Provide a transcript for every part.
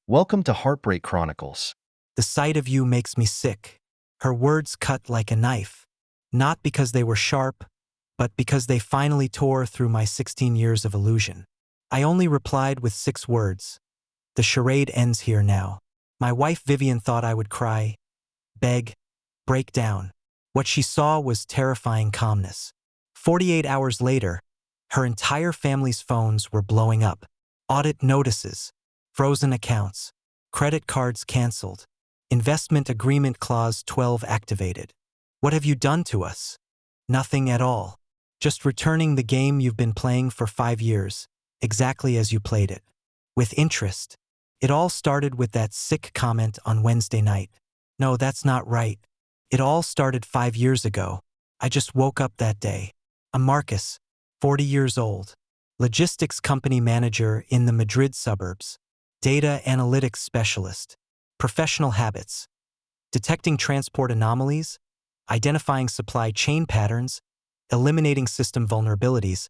Welcome to Heartbreak Chronicles. The sight of you makes me sick. Her words cut like a knife, not because they were sharp, but because they finally tore through my 16 years of illusion. I only replied with 6 words. The charade ends here now. My wife Vivian thought I would cry, beg, break down. What she saw was terrifying calmness. 48 hours later, her entire family's phones were blowing up. Audit notices, frozen accounts, credit cards canceled, investment agreement clause 12 activated. What have you done to us? Nothing at all. Just returning the game you've been playing for 5 years, exactly as you played it. With interest. It all started with that sick comment on Wednesday night. No, that's not right. It all started 5 years ago. I just woke up that day. I'm Marcus, 40 years old, logistics company manager in the Madrid suburbs, data analytics specialist, professional habits, detecting transport anomalies, identifying supply chain patterns, eliminating system vulnerabilities,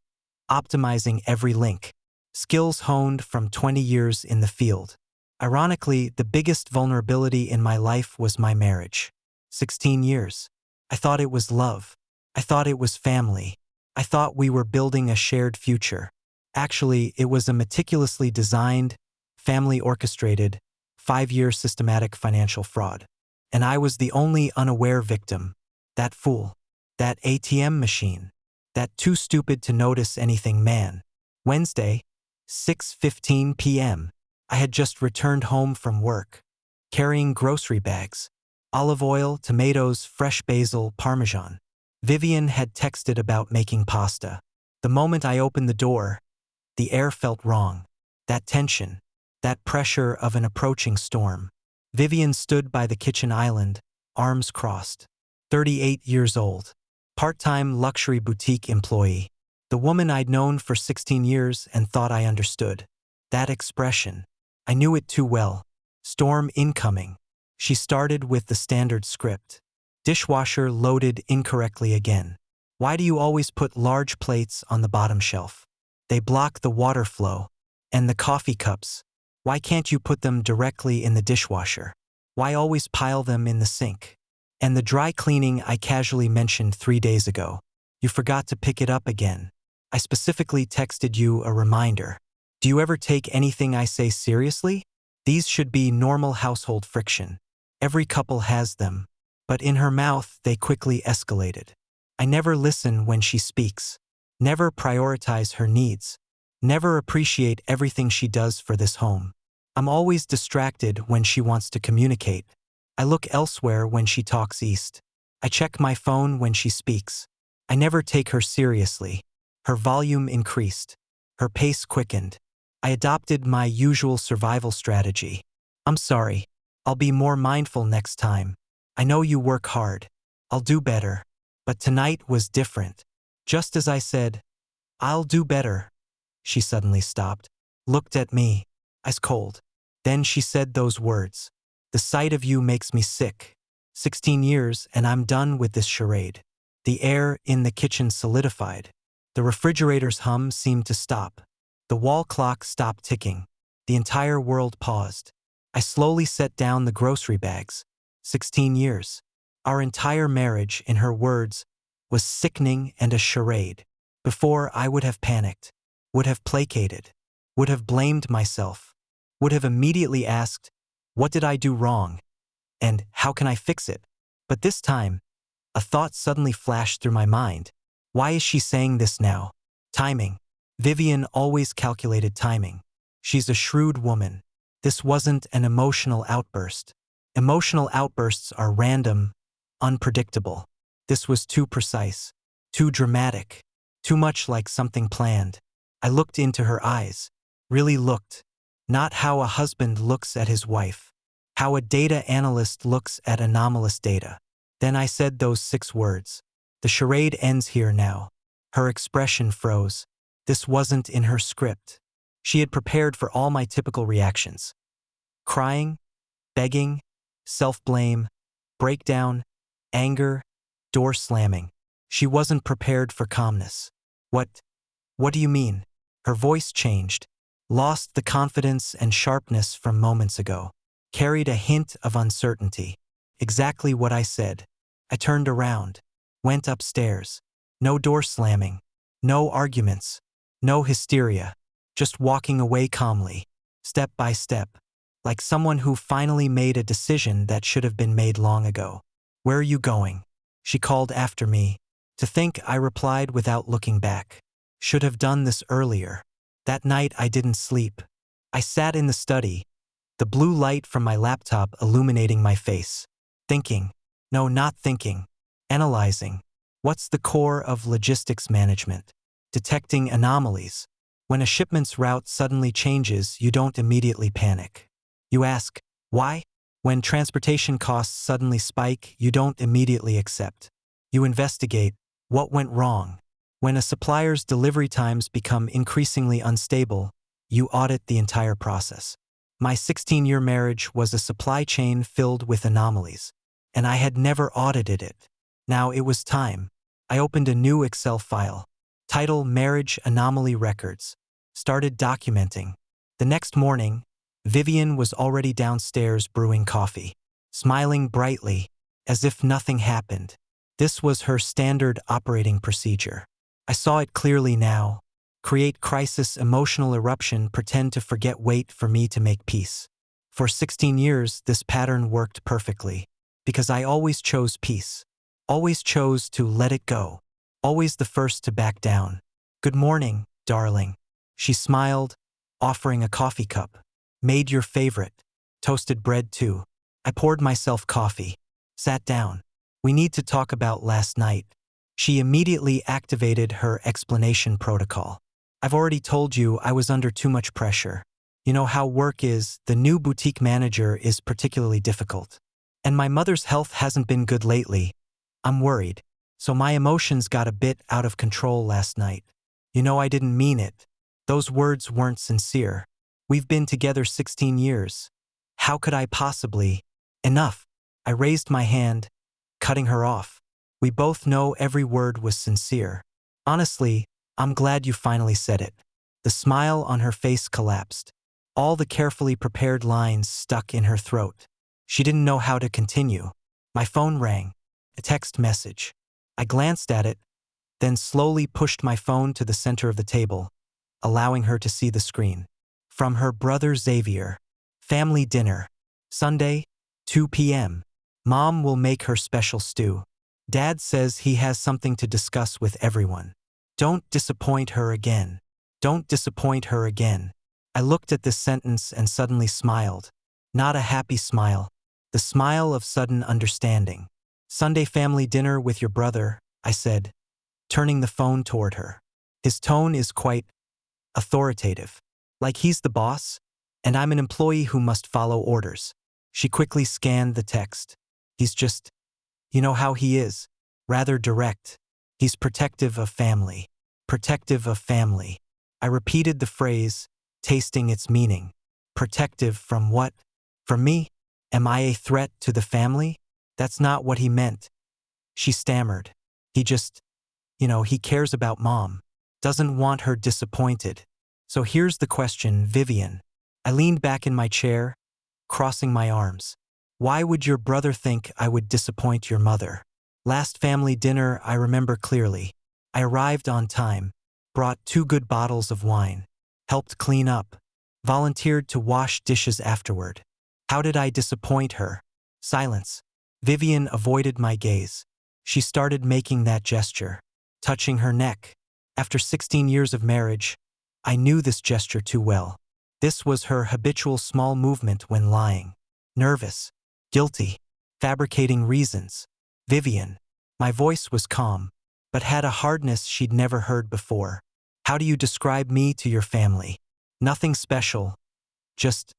optimizing every link. Skills honed from 20 years in the field. Ironically, the biggest vulnerability in my life was my marriage. 16 years. I thought it was love. I thought it was family. I thought we were building a shared future. Actually, it was a meticulously designed, family-orchestrated, 5-year systematic financial fraud. And I was the only unaware victim. That fool. That ATM machine. That too stupid to notice anything man. Wednesday, 6:15 p.m. I had just returned home from work, carrying grocery bags, olive oil, tomatoes, fresh basil, parmesan. Vivian had texted about making pasta. The moment I opened the door, the air felt wrong. That tension, that pressure of an approaching storm. Vivian stood by the kitchen island, arms crossed. 38 years old. Part-time luxury boutique employee. The woman I'd known for 16 years and thought I understood. That expression. I knew it too well. Storm incoming. She started with the standard script. Dishwasher loaded incorrectly again. Why do you always put large plates on the bottom shelf? They block the water flow. And the coffee cups. Why can't you put them directly in the dishwasher? Why always pile them in the sink? And the dry cleaning I casually mentioned 3 days ago. You forgot to pick it up again. I specifically texted you a reminder. Do you ever take anything I say seriously? These should be normal household friction. Every couple has them. But in her mouth, they quickly escalated. I never listen when she speaks. Never prioritize her needs. Never appreciate everything she does for this home. I'm always distracted when she wants to communicate. I look elsewhere when she talks east. I check my phone when she speaks. I never take her seriously. Her volume increased. Her pace quickened. I adopted my usual survival strategy. I'm sorry. I'll be more mindful next time. I know you work hard. I'll do better. But tonight was different. Just as I said, I'll do better. She suddenly stopped, looked at me, ice cold. Then she said those words. The sight of you makes me sick. 16 years and I'm done with this charade. The air in the kitchen solidified. The refrigerator's hum seemed to stop. The wall clock stopped ticking. The entire world paused. I slowly set down the grocery bags. 16 years. Our entire marriage, in her words, was sickening and a charade. Before, I would have panicked, would have placated, would have blamed myself, would have immediately asked, what did I do wrong? And how can I fix it? But this time, a thought suddenly flashed through my mind. Why is she saying this now? Timing. Vivian always calculated timing. She's a shrewd woman. This wasn't an emotional outburst. Emotional outbursts are random, unpredictable. This was too precise, too dramatic, too much like something planned. I looked into her eyes, really looked. Not how a husband looks at his wife, how a data analyst looks at anomalous data. Then I said those 6 words. The charade ends here now. Her expression froze. This wasn't in her script. She had prepared for all my typical reactions. Crying, begging, self-blame, breakdown, anger, door slamming. She wasn't prepared for calmness. What do you mean? Her voice changed. Lost the confidence and sharpness from moments ago. Carried a hint of uncertainty. Exactly what I said. I turned around. Went upstairs. No door slamming. No arguments. No hysteria. Just walking away calmly. Step by step. Like someone who finally made a decision that should have been made long ago. "Where are you going?" She called after me. To think, I replied without looking back. Should have done this earlier. That night I didn't sleep. I sat in the study, the blue light from my laptop illuminating my face. Thinking. No, not thinking. Analyzing. What's the core of logistics management? Detecting anomalies. When a shipment's route suddenly changes, you don't immediately panic. You ask, why? When transportation costs suddenly spike, you don't immediately accept. You investigate, what went wrong? When a supplier's delivery times become increasingly unstable, you audit the entire process. My 16-year marriage was a supply chain filled with anomalies, and I had never audited it. Now it was time. I opened a new Excel file. Title: Marriage Anomaly Records. Started documenting. The next morning, Vivian was already downstairs brewing coffee, smiling brightly, as if nothing happened. This was her standard operating procedure. I saw it clearly now. Create crisis, emotional eruption, pretend to forget, wait for me to make peace. For 16 years, this pattern worked perfectly, because I always chose peace. Always chose to let it go. Always the first to back down. "Good morning, darling." She smiled, offering a coffee cup. "Made your favorite. Toasted bread too." I poured myself coffee. Sat down. "We need to talk about last night." She immediately activated her explanation protocol. "I've already told you I was under too much pressure. You know how work is, the new boutique manager is particularly difficult. And my mother's health hasn't been good lately. I'm worried. So my emotions got a bit out of control last night. You know I didn't mean it. Those words weren't sincere. We've been together 16 years. How could I possibly?" "Enough." I raised my hand, cutting her off. "We both know every word was sincere. Honestly, I'm glad you finally said it." The smile on her face collapsed. All the carefully prepared lines stuck in her throat. She didn't know how to continue. My phone rang. A text message. I glanced at it, then slowly pushed my phone to the center of the table, allowing her to see the screen. From her brother Xavier. "Family dinner. Sunday, 2 p.m. Mom will make her special stew. Dad says he has something to discuss with everyone. Don't disappoint her again. Don't disappoint her again." I looked at this sentence and suddenly smiled. Not a happy smile. The smile of sudden understanding. "Sunday family dinner with your brother," I said, turning the phone toward her. His tone is quite authoritative. Like he's the boss, and I'm an employee who must follow orders. She quickly scanned the text. "He's just, you know how he is, rather direct. He's protective of family. Protective of family." I repeated the phrase, tasting its meaning. Protective from what? From me? Am I a threat to the family? That's not what he meant. She stammered. He just, he cares about Mom. Doesn't want her disappointed. So here's the question, Vivian. I leaned back in my chair, crossing my arms. Why would your brother think I would disappoint your mother? Last family dinner I remember clearly. I arrived on time, brought 2 good bottles of wine, helped clean up, volunteered to wash dishes afterward. How did I disappoint her? Silence. Vivian avoided my gaze. She started making that gesture, touching her neck. After 16 years of marriage, I knew this gesture too well. This was her habitual small movement when lying. Nervous, guilty, fabricating reasons. "Vivian." My voice was calm, but had a hardness she'd never heard before. "How do you describe me to your family?" "Nothing special. Just,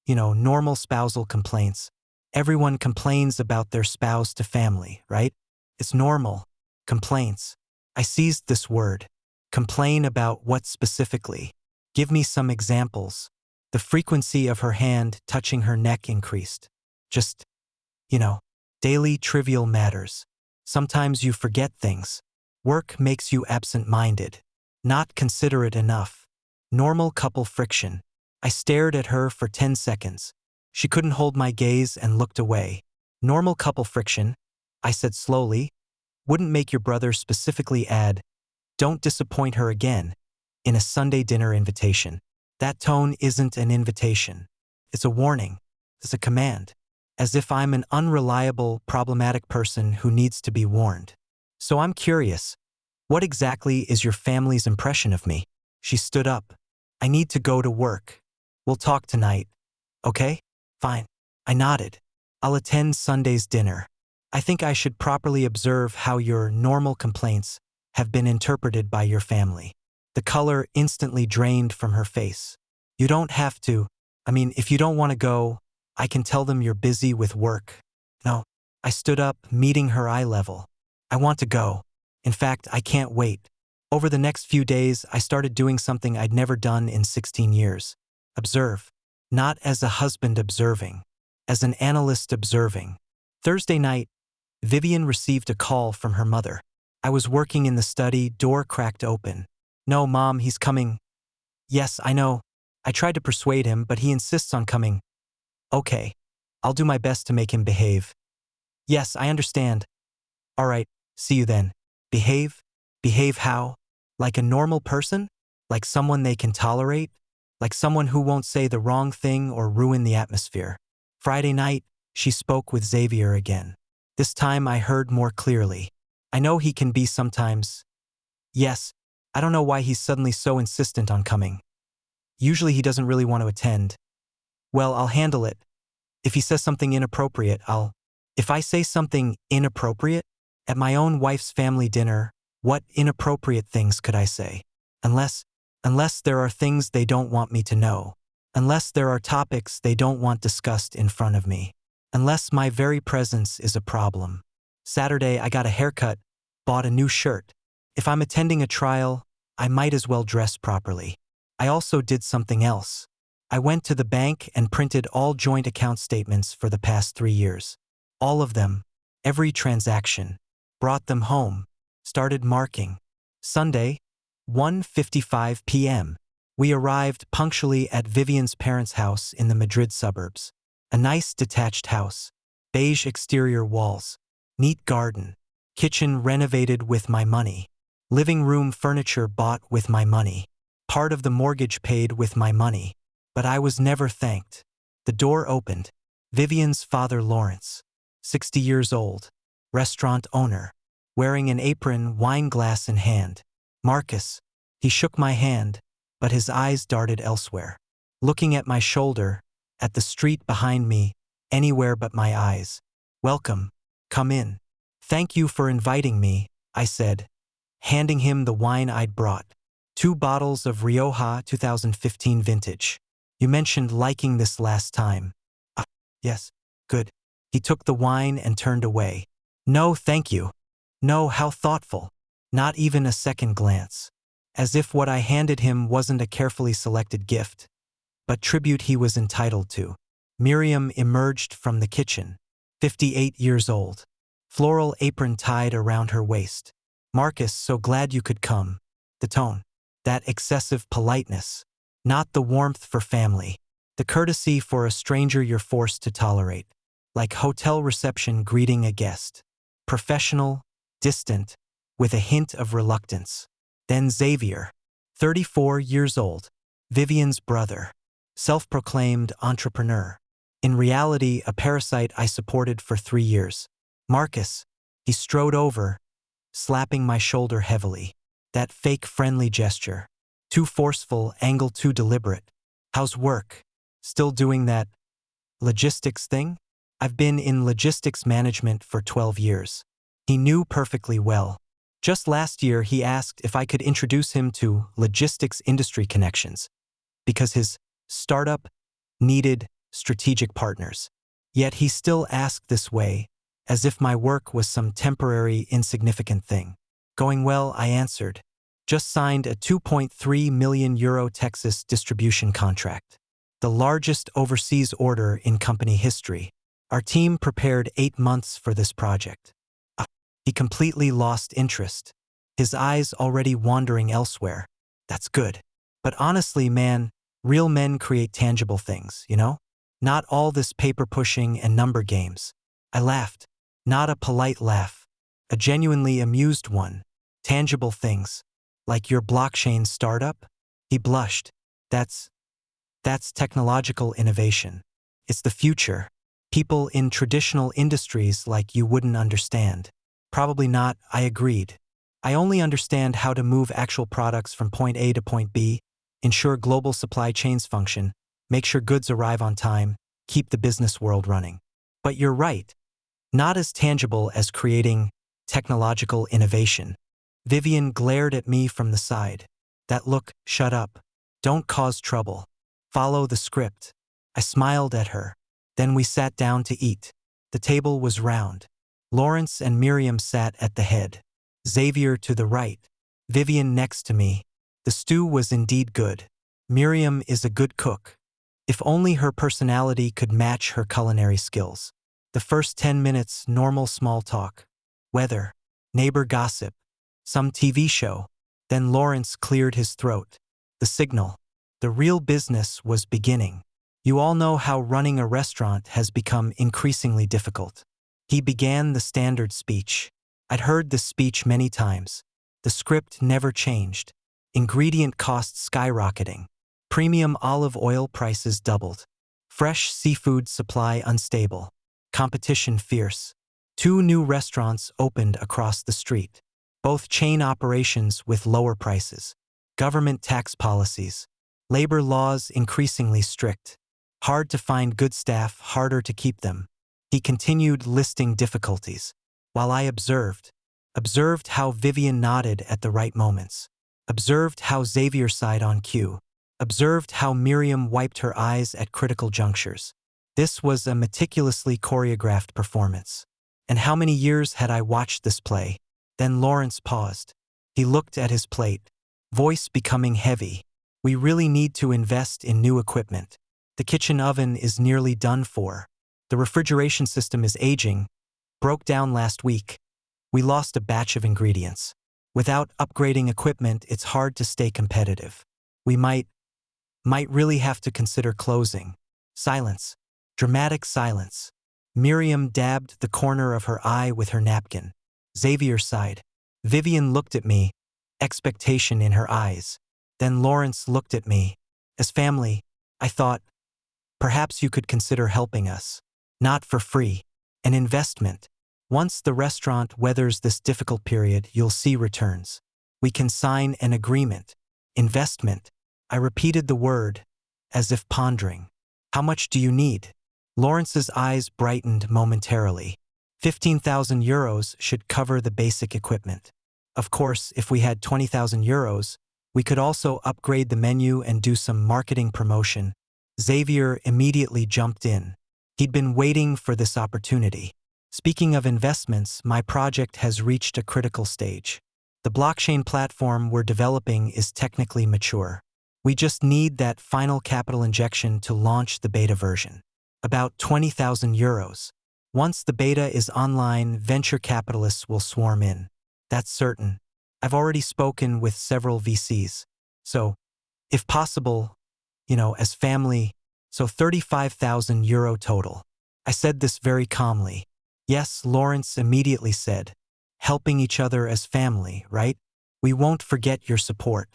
normal spousal complaints. Everyone complains about their spouse to family, right? It's normal. Complaints." I seized this word. "Complain about what specifically? Give me some examples." The frequency of her hand touching her neck increased. "Just, daily trivial matters. Sometimes you forget things. Work makes you absent-minded. Not considerate enough. Normal couple friction. I stared at her for 10 seconds. She couldn't hold my gaze and looked away. Normal couple friction, I said slowly, wouldn't make your brother specifically add, "Don't disappoint her again," in a Sunday dinner invitation. That tone isn't an invitation. It's a warning. It's a command. As if I'm an unreliable, problematic person who needs to be warned. So I'm curious. What exactly is your family's impression of me? She stood up. I need to go to work. We'll talk tonight. Okay? Fine. I nodded. I'll attend Sunday's dinner. I think I should properly observe how your normal complaints have been interpreted by your family. The color instantly drained from her face. You don't have to. If you don't want to go, I can tell them you're busy with work. No. I stood up, meeting her eye level. I want to go. In fact, I can't wait. Over the next few days, I started doing something I'd never done in 16 years. Observe. Not as a husband observing. As an analyst observing. Thursday night, Vivian received a call from her mother. I was working in the study, door cracked open. "No, Mom, he's coming." "Yes, I know. I tried to persuade him, but he insists on coming." "Okay. I'll do my best to make him behave." "Yes, I understand." "All right, see you then." Behave? Behave how? Like a normal person? Like someone they can tolerate? Like someone who won't say the wrong thing or ruin the atmosphere? Friday night, she spoke with Xavier again. This time I heard more clearly. I know he can be sometimes. Yes, I don't know why he's suddenly so insistent on coming. Usually he doesn't really want to attend. Well, I'll handle it. If he says something inappropriate, If I say something inappropriate? At my own wife's family dinner, what inappropriate things could I say? Unless there are things they don't want me to know. Unless there are topics they don't want discussed in front of me. Unless my very presence is a problem. Saturday, I got a haircut, bought a new shirt. If I'm attending a trial, I might as well dress properly. I also did something else. I went to the bank and printed all joint account statements for the past 3 years. All of them, every transaction. Brought them home. Started marking. Sunday, 1:55 p.m. We arrived punctually at Vivian's parents' house in the Madrid suburbs. A nice detached house. Beige exterior walls. Neat garden. Kitchen renovated with my money. Living room furniture bought with my money. Part of the mortgage paid with my money. But I was never thanked. The door opened. Vivian's father Lawrence. 60 years old. Restaurant owner. Wearing an apron, wine glass in hand. Marcus. He shook my hand, but his eyes darted elsewhere. Looking at my shoulder, at the street behind me, anywhere but my eyes. "Welcome. Come in." "Thank you for inviting me," I said, handing him the wine I'd brought. 2 bottles of Rioja 2015 vintage. "You mentioned liking this last time." "Ah, yes. Good." He took the wine and turned away. "No, thank you." "No, how thoughtful." Not even a second glance. As if what I handed him wasn't a carefully selected gift, but tribute he was entitled to. Miriam emerged from the kitchen. 58 years old. Floral apron tied around her waist. "Marcus, so glad you could come." The tone. That excessive politeness. Not the warmth for family. The courtesy for a stranger you're forced to tolerate. Like hotel reception greeting a guest. Professional, distant, with a hint of reluctance. Then Xavier. 34 years old. Vivian's brother. Self-proclaimed entrepreneur. In reality, a parasite I supported for 3 years. Marcus. He strode over, slapping my shoulder heavily. That fake friendly gesture. Too forceful, angle too deliberate. "How's work? Still doing that logistics thing?" I've been in logistics management for 12 years. He knew perfectly well. Just last year, he asked if I could introduce him to logistics industry connections, because his startup needed strategic partners. Yet he still asked this way, as if my work was some temporary, insignificant thing. "Going well," I answered. "Just signed a €2.3 million Texas distribution contract. The largest overseas order in company history. Our team prepared 8 months for this project." He completely lost interest. His eyes already wandering elsewhere. "That's good. But honestly, man, real men create tangible things, you know? Not all this paper pushing and number games. I laughed. Not a polite laugh. A genuinely amused one. Tangible things. Like your blockchain startup? He blushed. That's technological innovation. It's the future. People in traditional industries like you wouldn't understand. Probably not, I agreed. I only understand how to move actual products from point A to point B, ensure global supply chains function, make sure goods arrive on time, keep the business world running. But you're right. Not as tangible as creating technological innovation. Vivian glared at me from the side. That look, shut up. Don't cause trouble. Follow the script. I smiled at her. Then we sat down to eat. The table was round. Lawrence and Miriam sat at the head. Xavier to the right. Vivian next to me. The stew was indeed good. Miriam is a good cook. If only her personality could match her culinary skills. The first 10 minutes, normal small talk. Weather. Neighbor gossip. Some TV show. Then Lawrence cleared his throat. The signal. The real business was beginning. You all know how running a restaurant has become increasingly difficult. He began the standard speech. I'd heard this speech many times. The script never changed. Ingredient costs skyrocketing. Premium olive oil prices doubled. Fresh seafood supply unstable. Competition fierce. 2 new restaurants opened across the street. Both chain operations with lower prices. Government tax policies. Labor laws increasingly strict. Hard to find good staff, harder to keep them. He continued listing difficulties, while I observed how Vivian nodded at the right moments, observed how Xavier sighed on cue, observed how Miriam wiped her eyes at critical junctures. This was a meticulously choreographed performance. And how many years had I watched this play? Then Lawrence paused. He looked at his plate, voice becoming heavy. We really need to invest in new equipment. The kitchen oven is nearly done for. The refrigeration system is aging, broke down last week. We lost a batch of ingredients. Without upgrading equipment, it's hard to stay competitive. We might really have to consider closing. Silence. Dramatic silence. Miriam dabbed the corner of her eye with her napkin. Xavier sighed. Vivian looked at me, expectation in her eyes. Then Lawrence looked at me. As family, I thought, perhaps you could consider helping us. Not for free. An investment. Once the restaurant weathers this difficult period, you'll see returns. We can sign an agreement. Investment. I repeated the word, as if pondering. How much do you need? Lawrence's eyes brightened momentarily. 15,000 euros should cover the basic equipment. Of course, if we had 20,000 euros, we could also upgrade the menu and do some marketing promotion. Xavier immediately jumped in. He'd been waiting for this opportunity. Speaking of investments, my project has reached a critical stage. The blockchain platform we're developing is technically mature. We just need that final capital injection to launch the beta version. About 20,000 euros. Once the beta is online, venture capitalists will swarm in. That's certain. I've already spoken with several VCs. So, if possible, as family, so 35,000 euro total. I said this very calmly. Yes, Lawrence immediately said. Helping each other as family, right? We won't forget your support.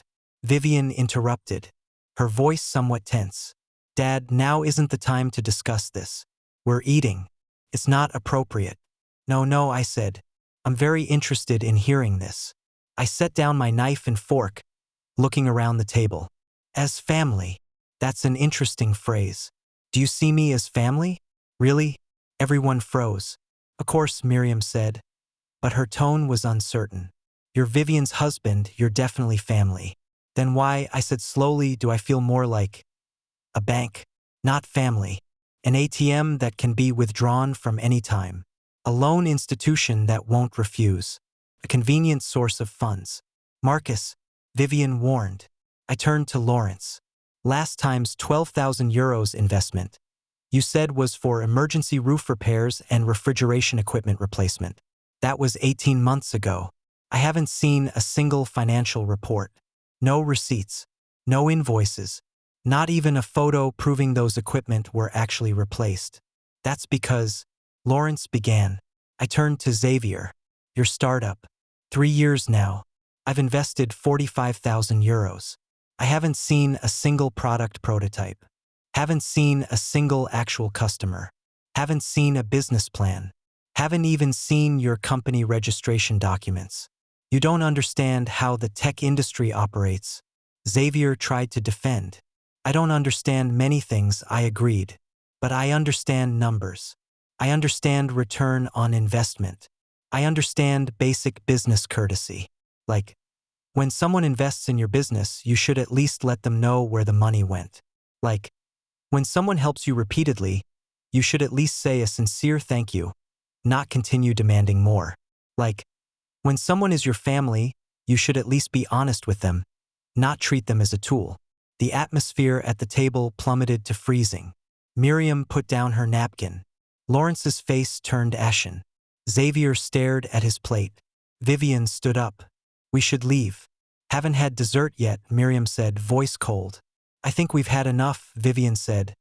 Vivian interrupted, her voice somewhat tense. Dad, now isn't the time to discuss this. We're eating. It's not appropriate. No, I said. I'm very interested in hearing this. I set down my knife and fork, looking around the table. As family. That's an interesting phrase. Do you see me as family? Really? Everyone froze. Of course, Miriam said. But her tone was uncertain. You're Vivian's husband, you're definitely family. Then why, I said slowly, do I feel more like a bank? Not family. An ATM that can be withdrawn from any time. A loan institution that won't refuse. A convenient source of funds. Marcus, Vivian warned. I turned to Lawrence. Last time's 12,000 euros investment, you said was for emergency roof repairs and refrigeration equipment replacement. That was 18 months ago. I haven't seen a single financial report. No receipts. No invoices. Not even a photo proving those equipment were actually replaced. That's because Lawrence began. I turned to Xavier. Your startup. 3 years now. I've invested 45,000 euros. I haven't seen a single product prototype. Haven't seen a single actual customer. Haven't seen a business plan. Haven't even seen your company registration documents. You don't understand how the tech industry operates. Xavier tried to defend. I don't understand many things, I agreed. But I understand numbers. I understand return on investment. I understand basic business courtesy. Like, when someone invests in your business, you should at least let them know where the money went. Like, when someone helps you repeatedly, you should at least say a sincere thank you, not continue demanding more. Like, when someone is your family, you should at least be honest with them, not treat them as a tool. The atmosphere at the table plummeted to freezing. Miriam put down her napkin. Lawrence's face turned ashen. Xavier stared at his plate. Vivian stood up. We should leave. Haven't had dessert yet, Miriam said, voice cold. I think we've had enough, Vivian said,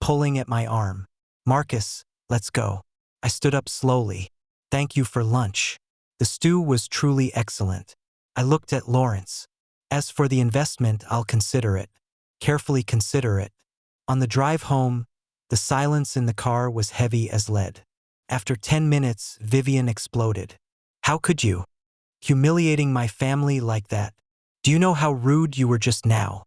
pulling at my arm. Marcus, let's go. I stood up slowly. Thank you for lunch. The stew was truly excellent. I looked at Lawrence. As for the investment, I'll consider it. Carefully consider it. On the drive home, the silence in the car was heavy as lead. After 10 minutes, Vivian exploded. How could you? Humiliating my family like that. Do you know how rude you were just now?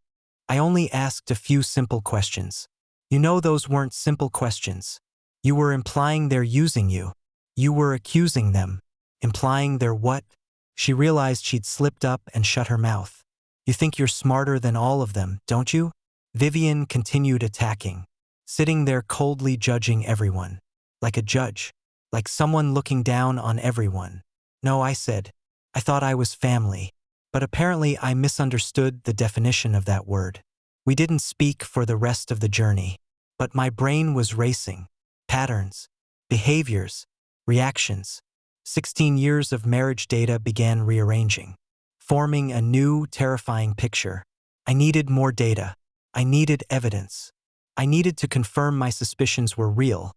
I only asked a few simple questions. You know those weren't simple questions. You were implying they're using you. You were accusing them. Implying they're what? She realized she'd slipped up and shut her mouth. You think you're smarter than all of them, don't you? Vivian continued attacking, sitting there coldly judging everyone. Like a judge. Like someone looking down on everyone. No, I said. I thought I was family. But apparently I misunderstood the definition of that word. We didn't speak for the rest of the journey. But my brain was racing. Patterns. Behaviors. Reactions. 16 years of marriage data began rearranging, forming a new, terrifying picture. I needed more data. I needed evidence. I needed to confirm my suspicions were real,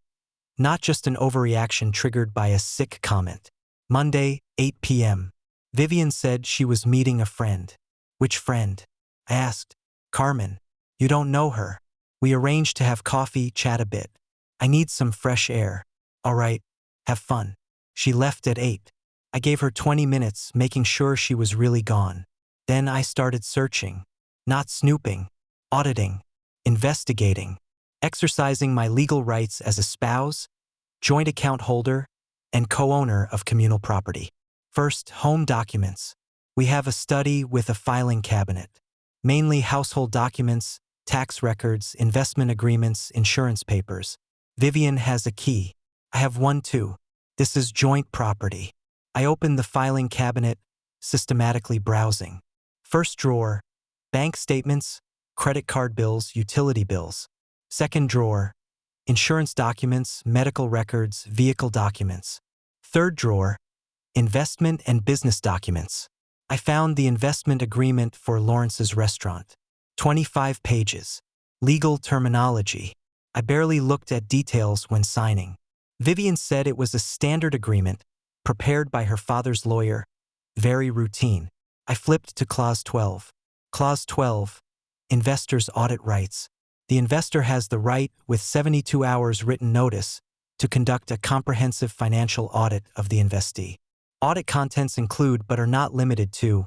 not just an overreaction triggered by a sick comment. Monday, 8 p.m. Vivian said she was meeting a friend. Which friend? I asked. Carmen. You don't know her. We arranged to have coffee, chat a bit. I need some fresh air. All right, have fun. She left at 8. I gave her 20 minutes, making sure she was really gone. Then I started searching. Not snooping. Auditing. Investigating. Exercising my legal rights as a spouse, joint account holder, and co-owner of communal property. First, home documents. We have a study with a filing cabinet. Mainly household documents, tax records, investment agreements, insurance papers. Vivian has a key. I have one too. This is joint property. I opened the filing cabinet, systematically browsing. First drawer, bank statements, credit card bills, utility bills. Second drawer, insurance documents, medical records, vehicle documents. Third drawer, investment and business documents. I found the investment agreement for Lawrence's restaurant. 25 pages. Legal terminology. I barely looked at details when signing. Vivian said it was a standard agreement, prepared by her father's lawyer. Very routine. I flipped to Clause 12. Clause 12. Investor's audit rights. The investor has the right, with 72 hours written notice, to conduct a comprehensive financial audit of the investee. Audit contents include but are not limited to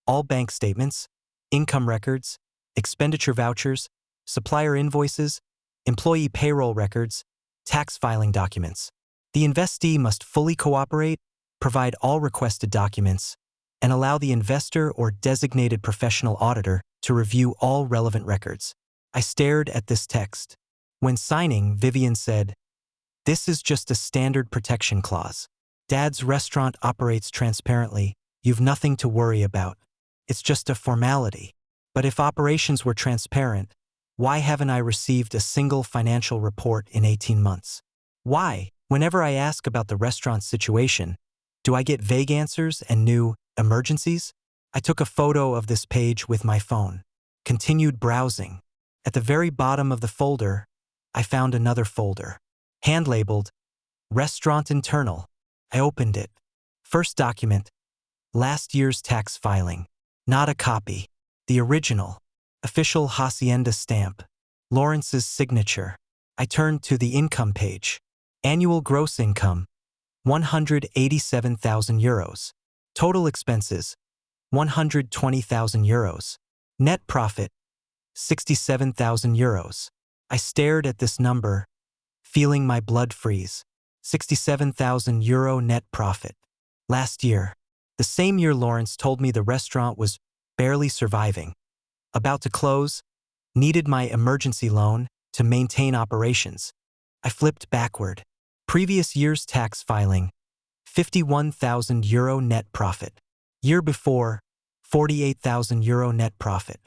all bank statements, income records, expenditure vouchers, supplier invoices, employee payroll records, tax filing documents. The investee must fully cooperate, provide all requested documents, and allow the investor or designated professional auditor to review all relevant records. I stared at this text. When signing, Vivian said, "This is just a standard protection clause. Dad's restaurant operates transparently. You've nothing to worry about. It's just a formality. But if operations were transparent, why haven't I received a single financial report in 18 months? Why, whenever I ask about the restaurant situation, do I get vague answers and new emergencies?" I took a photo of this page with my phone. Continued browsing. At the very bottom of the folder, I found another folder. Hand-labeled, Restaurant Internal. I opened it. First document, last year's tax filing. Not a copy. The original. Official hacienda stamp. Lawrence's signature. I turned to the income page. Annual gross income, 187,000 euros. Total expenses, 120,000 euros. Net profit, 67,000 euros. I stared at this number, feeling my blood freeze. 67,000 euro net profit. Last year, the same year Lawrence told me the restaurant was barely surviving. About to close, needed my emergency loan to maintain operations. I flipped backward. Previous year's tax filing, 51,000 euro net profit. Year before, 48,000 euro net profit.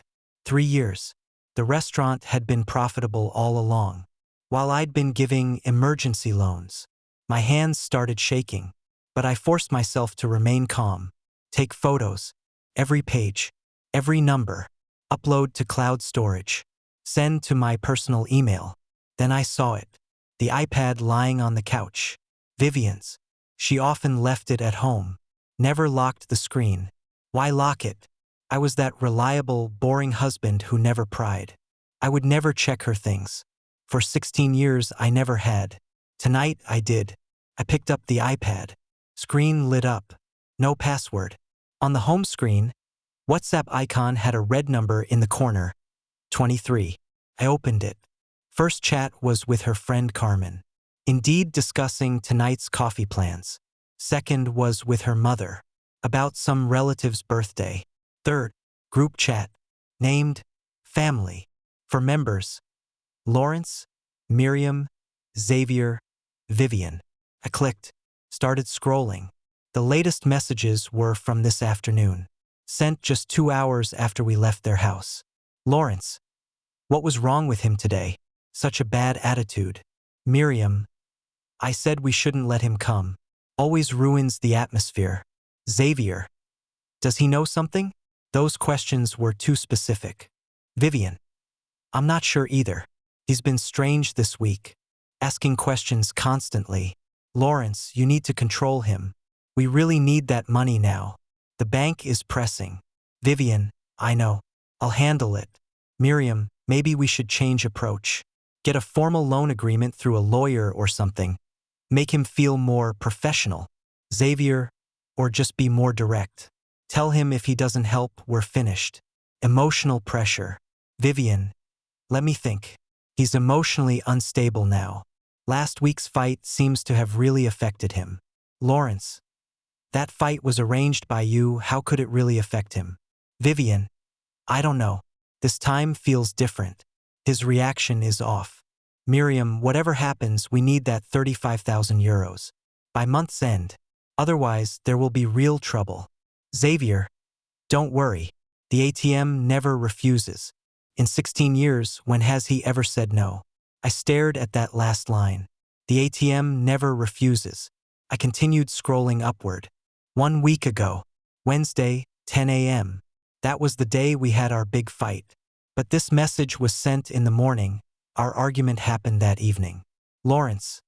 3 years. The restaurant had been profitable all along, while I'd been giving emergency loans. My hands started shaking, but I forced myself to remain calm. Take photos. Every page. Every number. Upload to cloud storage. Send to my personal email. Then I saw it. The iPad lying on the couch. Vivian's. She often left it at home. Never locked the screen. Why lock it? I was that reliable, boring husband who never pried. I would never check her things. For 16 years, I never had. Tonight, I did. I picked up the iPad. Screen lit up. No password. On the home screen, WhatsApp icon had a red number in the corner. 23. I opened it. First chat was with her friend Carmen. Indeed, discussing tonight's coffee plans. Second was with her mother. About some relative's birthday. Third, group chat. Named, family. For members, Lawrence, Miriam, Xavier, Vivian. I clicked, started scrolling. The latest messages were from this afternoon. Sent just 2 hours after we left their house. Lawrence. What was wrong with him today? Such a bad attitude. Miriam. I said we shouldn't let him come. Always ruins the atmosphere. Xavier. Does he know something? Those questions were too specific. Vivian. I'm not sure either. He's been strange this week. Asking questions constantly. Lawrence, you need to control him. We really need that money now. The bank is pressing. Vivian. I know. I'll handle it. Miriam, maybe we should change approach. Get a formal loan agreement through a lawyer or something. Make him feel more professional. Xavier, or just be more direct. Tell him if he doesn't help, we're finished. Emotional pressure. Vivian, let me think. He's emotionally unstable now. Last week's fight seems to have really affected him. Lawrence, that fight was arranged by you, how could it really affect him? Vivian, I don't know. This time feels different. His reaction is off. Miriam, whatever happens, we need that 35,000 euros. By month's end. Otherwise, there will be real trouble. Xavier, don't worry. The ATM never refuses. In 16 years, when has he ever said no? I stared at that last line. The ATM never refuses. I continued scrolling upward. 1 week ago. Wednesday, 10 a.m. That was the day we had our big fight. But this message was sent in the morning. Our argument happened that evening. Lawrence.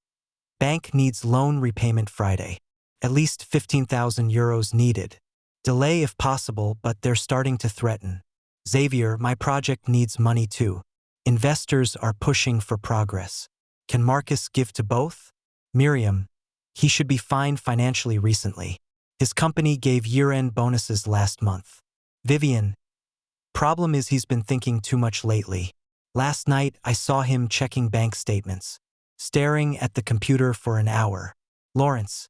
Bank needs loan repayment Friday. At least 15,000 euros needed. Delay if possible, but they're starting to threaten. Xavier, my project needs money too. Investors are pushing for progress. Can Marcus give to both? Miriam. He should be fine financially recently. His company gave year-end bonuses last month. Vivian. Problem is he's been thinking too much lately. Last night I saw him checking bank statements. Staring at the computer for an hour. Lawrence.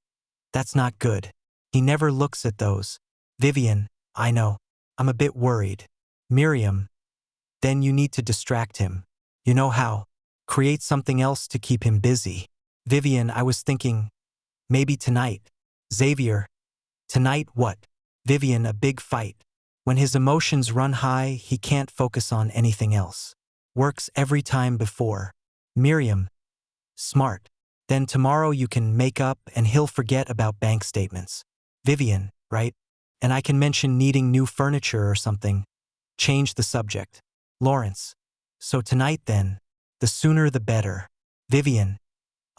That's not good. He never looks at those. Vivian. I know. I'm a bit worried. Miriam. Then you need to distract him. You know how. Create something else to keep him busy. Vivian, I was thinking, maybe tonight. Xavier. Tonight what? Vivian, a big fight. When his emotions run high, he can't focus on anything else. Works every time before. Miriam. Smart. Then tomorrow you can make up and he'll forget about bank statements. Vivian, right? And I can mention needing new furniture or something. Change the subject. Lawrence. So tonight then. The sooner the better. Vivian.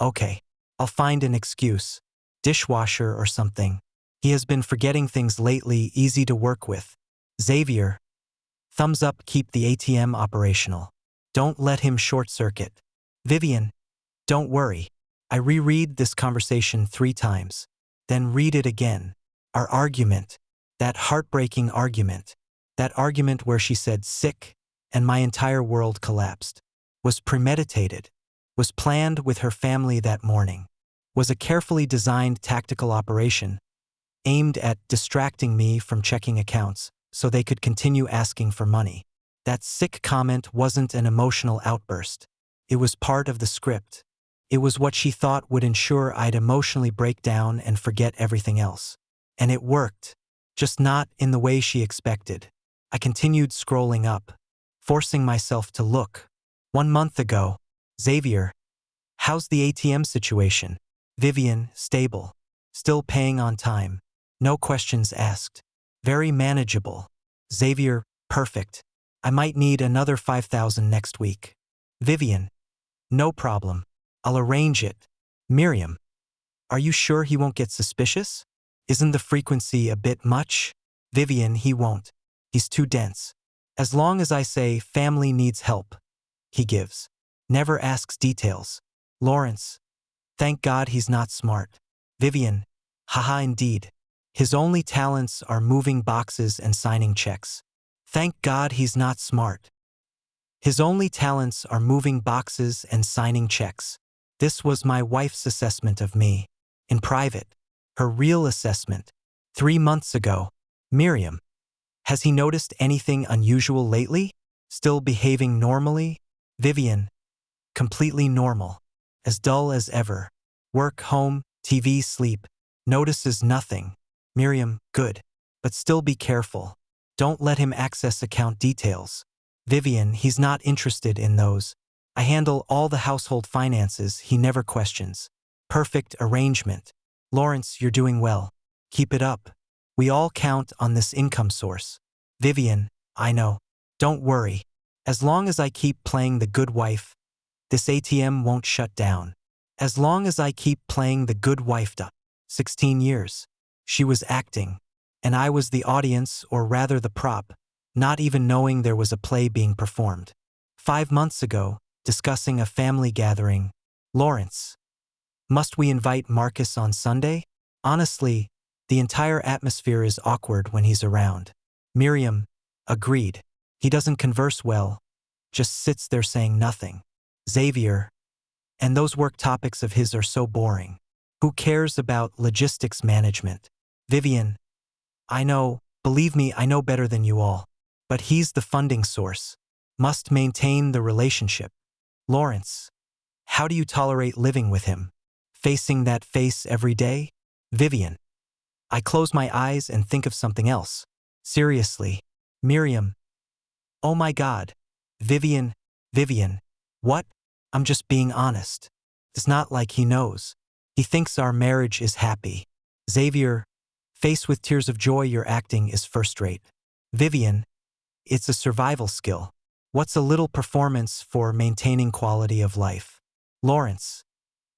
Okay. I'll find an excuse. Dishwasher or something. He has been forgetting things lately, easy to work with. Xavier. Thumbs up, keep the ATM operational. Don't let him short circuit. Vivian. Don't worry. I reread this conversation 3 times. Then read it again. Our argument. That heartbreaking argument. That argument where she said sick, and my entire world collapsed. Was premeditated. Was planned with her family that morning. Was a carefully designed tactical operation, aimed at distracting me from checking accounts so they could continue asking for money. That sick comment wasn't an emotional outburst. It was part of the script. It was what she thought would ensure I'd emotionally break down and forget everything else. And it worked. Just not in the way she expected. I continued scrolling up, forcing myself to look. 1 month ago. Xavier. How's the ATM situation? Vivian, stable. Still paying on time. No questions asked. Very manageable. Xavier, perfect. I might need another 5,000 next week. Vivian. No problem. I'll arrange it. Miriam. Are you sure he won't get suspicious? Isn't the frequency a bit much? Vivian, he won't. He's too dense. As long as I say family needs help, he gives. Never asks details. Lawrence. Thank God he's not smart. Vivian. Haha, indeed. His only talents are moving boxes and signing checks. Thank God he's not smart. His only talents are moving boxes and signing checks. This was my wife's assessment of me. In private. Her real assessment. 3 months ago. Miriam. Has he noticed anything unusual lately? Still behaving normally? Vivian. Completely normal. As dull as ever. Work, home, TV, sleep. Notices nothing. Miriam, good. But still be careful. Don't let him access account details. Vivian, he's not interested in those. I handle all the household finances, he never questions. Perfect arrangement. Lawrence, you're doing well. Keep it up. We all count on this income source. Vivian, I know. Don't worry. As long as I keep playing the good wife, this ATM won't shut down. As long as I keep playing the good wife. 16 years. She was acting. And I was the audience, or rather the prop, not even knowing there was a play being performed. 5 months ago, discussing a family gathering. Lawrence. Must we invite Marcus on Sunday? Honestly, the entire atmosphere is awkward when he's around. Miriam. Agreed. He doesn't converse well. Just sits there saying nothing. Xavier. And those work topics of his are so boring. Who cares about logistics management? Vivian. I know, believe me, I know better than you all. But he's the funding source. Must maintain the relationship. Lawrence. How do you tolerate living with him? Facing that face every day? Vivian. I close my eyes and think of something else. Seriously. Miriam. Oh my God. Vivian. Vivian. What? I'm just being honest. It's not like he knows. He thinks our marriage is happy. Xavier. Face with tears of joy, your acting is first rate. Vivian. It's a survival skill. What's a little performance for maintaining quality of life? Lawrence.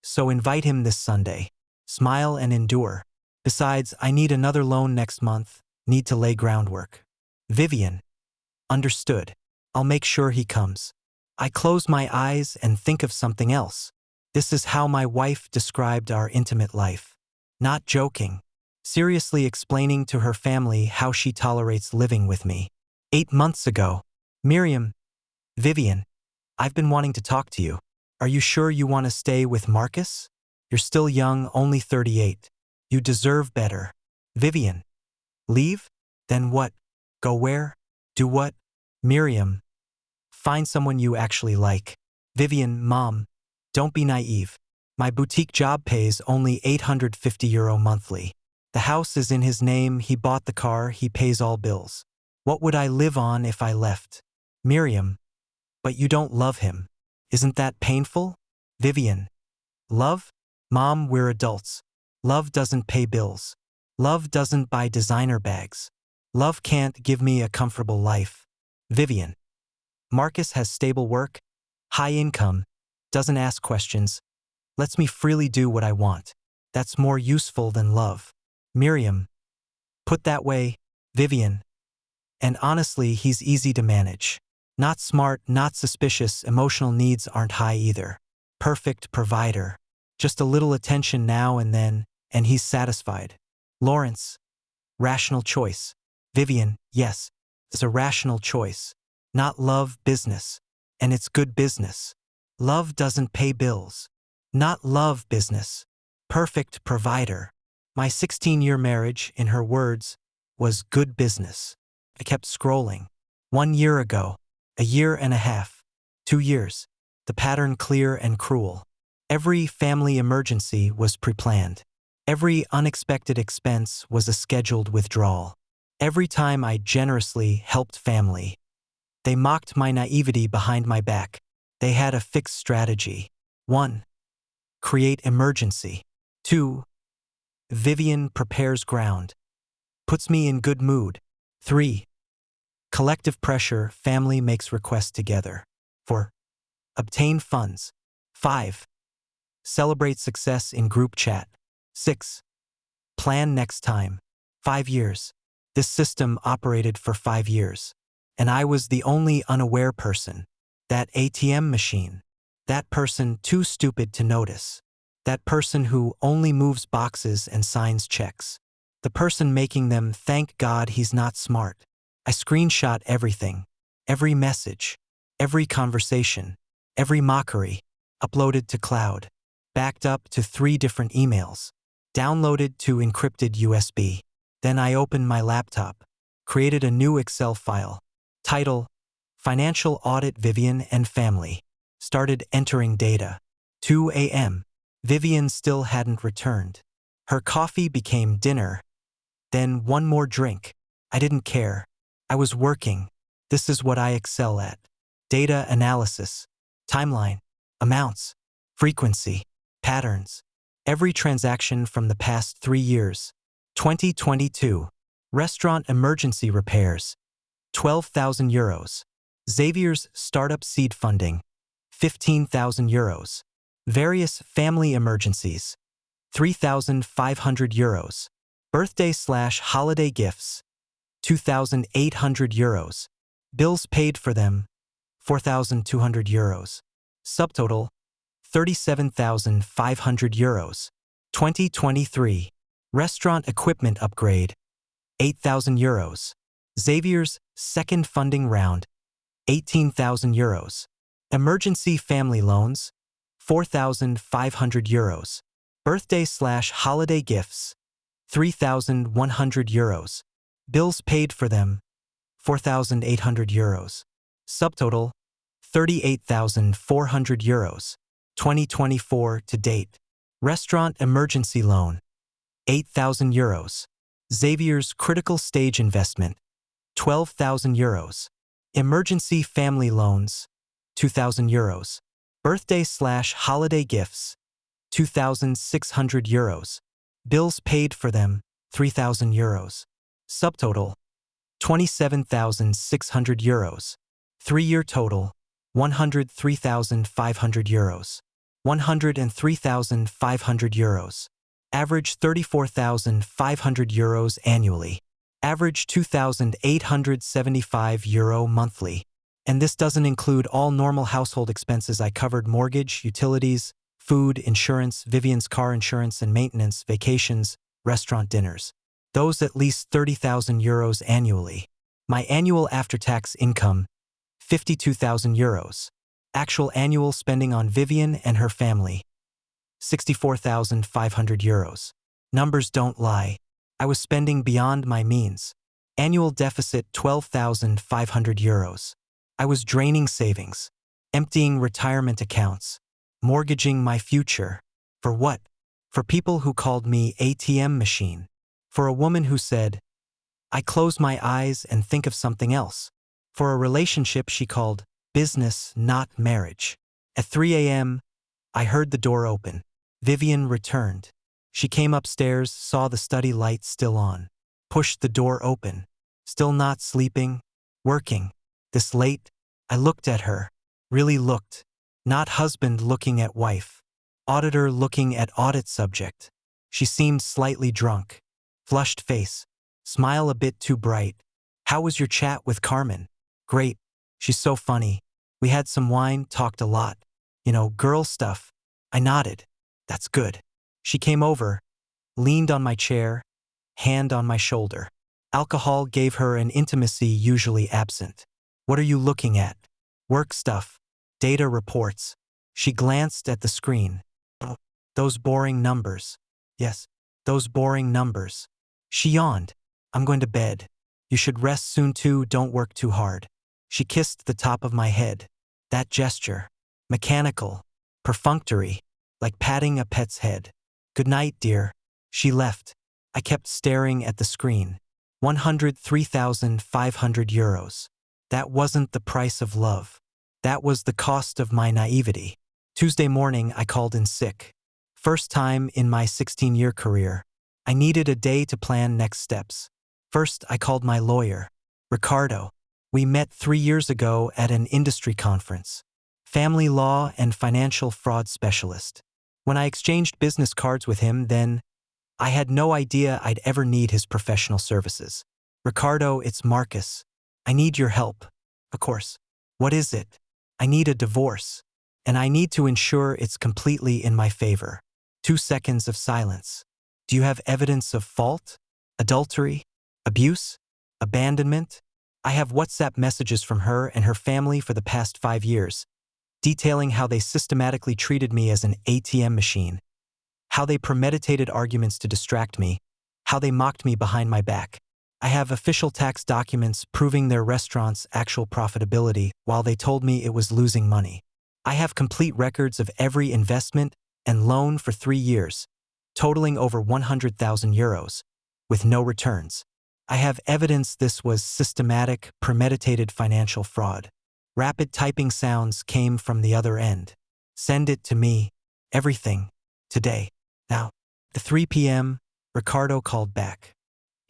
So invite him this Sunday. Smile and endure. Besides, I need another loan next month. Need to lay groundwork. Vivian. Understood. I'll make sure he comes. I close my eyes and think of something else. This is how my wife described our intimate life. Not joking. Seriously explaining to her family how she tolerates living with me. 8 months ago. Miriam. Vivian. I've been wanting to talk to you. Are you sure you want to stay with Marcus? You're still young, only 38. You deserve better. Vivian. Leave? Then what? Go where? Do what? Miriam. Find someone you actually like. Vivian, Mom. Don't be naive. My boutique job pays only €850 monthly. The house is in his name, he bought the car, he pays all bills. What would I live on if I left? Miriam. But you don't love him. Isn't that painful? Vivian. Love? Mom, we're adults. Love doesn't pay bills. Love doesn't buy designer bags. Love can't give me a comfortable life. Vivian. Marcus has stable work, high income, doesn't ask questions, lets me freely do what I want. That's more useful than love. Miriam. Put that way, Vivian. And honestly, he's easy to manage. Not smart, not suspicious, emotional needs aren't high either. Perfect provider. Just a little attention now and then, and he's satisfied. Lawrence. Rational choice. Vivian, yes, it's a rational choice. Not love, business. And it's good business. Love doesn't pay bills. Not love, business. Perfect provider. My 16-year marriage, in her words, was good business. I kept scrolling. 1 year ago, a year and a half, 2 years. The pattern clear and cruel. Every family emergency was pre-planned. Every unexpected expense was a scheduled withdrawal. Every time I generously helped family, they mocked my naivety behind my back. They had a fixed strategy. 1. Create emergency. 2. Vivian prepares ground. Puts me in good mood. 3. Collective pressure, family makes requests together. 4. Obtain funds. 5. Celebrate success in group chat. 6. Plan next time. 5 years. This system operated for 5 years. And I was the only unaware person. That ATM machine. That person too stupid to notice. That person who only moves boxes and signs checks. The person making them thank God he's not smart. I screenshot everything. Every message. Every conversation. Every mockery. Uploaded to cloud. Backed up to 3 different emails. Downloaded to encrypted USB. Then I opened my laptop. Created a new Excel file. Title: Financial Audit Vivian and Family. Started entering data. 2 a.m. Vivian still hadn't returned. Her coffee became dinner. Then one more drink. I didn't care. I was working. This is what I excel at. Data analysis. Timeline. Amounts. Frequency. Patterns. Every transaction from the past 3 years. 2022. Restaurant emergency repairs. 12,000 euros. Xavier's startup seed funding. 15,000 euros. Various family emergencies. 3,500 euros. Birthday/holiday gifts. 2,800 euros. Bills paid for them. 4,200 euros. Subtotal: 37,500 euros. 2023. Restaurant equipment upgrade. 8,000 euros. Xavier's second funding round. 18,000 euros. Emergency family loans. 4,500 euros. Birthday/holiday gifts. 3,100 euros. Bills paid for them. 4,800 euros. Subtotal: 38,400 euros. 2024 to date. Restaurant emergency loan. 8,000 euros. Xavier's critical stage investment. 12,000 euros. Emergency family loans. 2,000 euros. Birthday/holiday gifts. 2,600 euros. Bills paid for them. 3,000 euros. Subtotal: 27,600 euros. 3-year total: 103,500 euros. 103,500 euros. Average 34,500 euros annually. Average 2,875 euro monthly. And this doesn't include all normal household expenses I covered: mortgage, utilities, food, insurance, Vivian's car insurance and maintenance, vacations, restaurant dinners. Those at least 30,000 euros annually. My annual after-tax income: 52,000 euros. Actual annual spending on Vivian and her family: 64,500 euros. Numbers don't lie. I was spending beyond my means. Annual deficit: 12,500 euros. I was draining savings, emptying retirement accounts, mortgaging my future. For what? For people who called me ATM machine. For a woman who said, I close my eyes and think of something else. For a relationship she called business, not marriage. At 3 a.m., I heard the door open. Vivian returned. She came upstairs, saw the study light still on. Pushed the door open. Still not sleeping? Working? This late? I looked at her. Really looked. Not husband looking at wife. Auditor looking at audit subject. She seemed slightly drunk. Flushed face. Smile a bit too bright. How was your chat with Carmen? Great. She's so funny. We had some wine, talked a lot. You know, girl stuff. I nodded. That's good. She came over, leaned on my chair, hand on my shoulder. Alcohol gave her an intimacy usually absent. What are you looking at? Work stuff. Data reports. She glanced at the screen. Oh, those boring numbers. Yes, those boring numbers. She yawned. I'm going to bed. You should rest soon too, don't work too hard. She kissed the top of my head. That gesture. Mechanical. Perfunctory. Like patting a pet's head. Good night, dear. She left. I kept staring at the screen. 103,500 euros. That wasn't the price of love. That was the cost of my naivety. Tuesday morning, I called in sick. First time in my 16-year career. I needed a day to plan next steps. First, I called my lawyer, Ricardo. We met 3 years ago at an industry conference. Family law and financial fraud specialist. When I exchanged business cards with him, then I had no idea I'd ever need his professional services. Ricardo, it's Marcus. I need your help. Of course. What is it? I need a divorce. And I need to ensure it's completely in my favor. 2 seconds of silence. Do you have evidence of fault? Adultery? Abuse? Abandonment? I have WhatsApp messages from her and her family for the past 5 years, detailing how they systematically treated me as an ATM machine, how they premeditated arguments to distract me, how they mocked me behind my back. I have official tax documents proving their restaurant's actual profitability while they told me it was losing money. I have complete records of every investment and loan for 3 years, totaling over 100,000 euros, with no returns. I have evidence this was systematic, premeditated financial fraud. Rapid typing sounds came from the other end. Send it to me. Everything. Today. Now. At 3 p.m., Ricardo called back.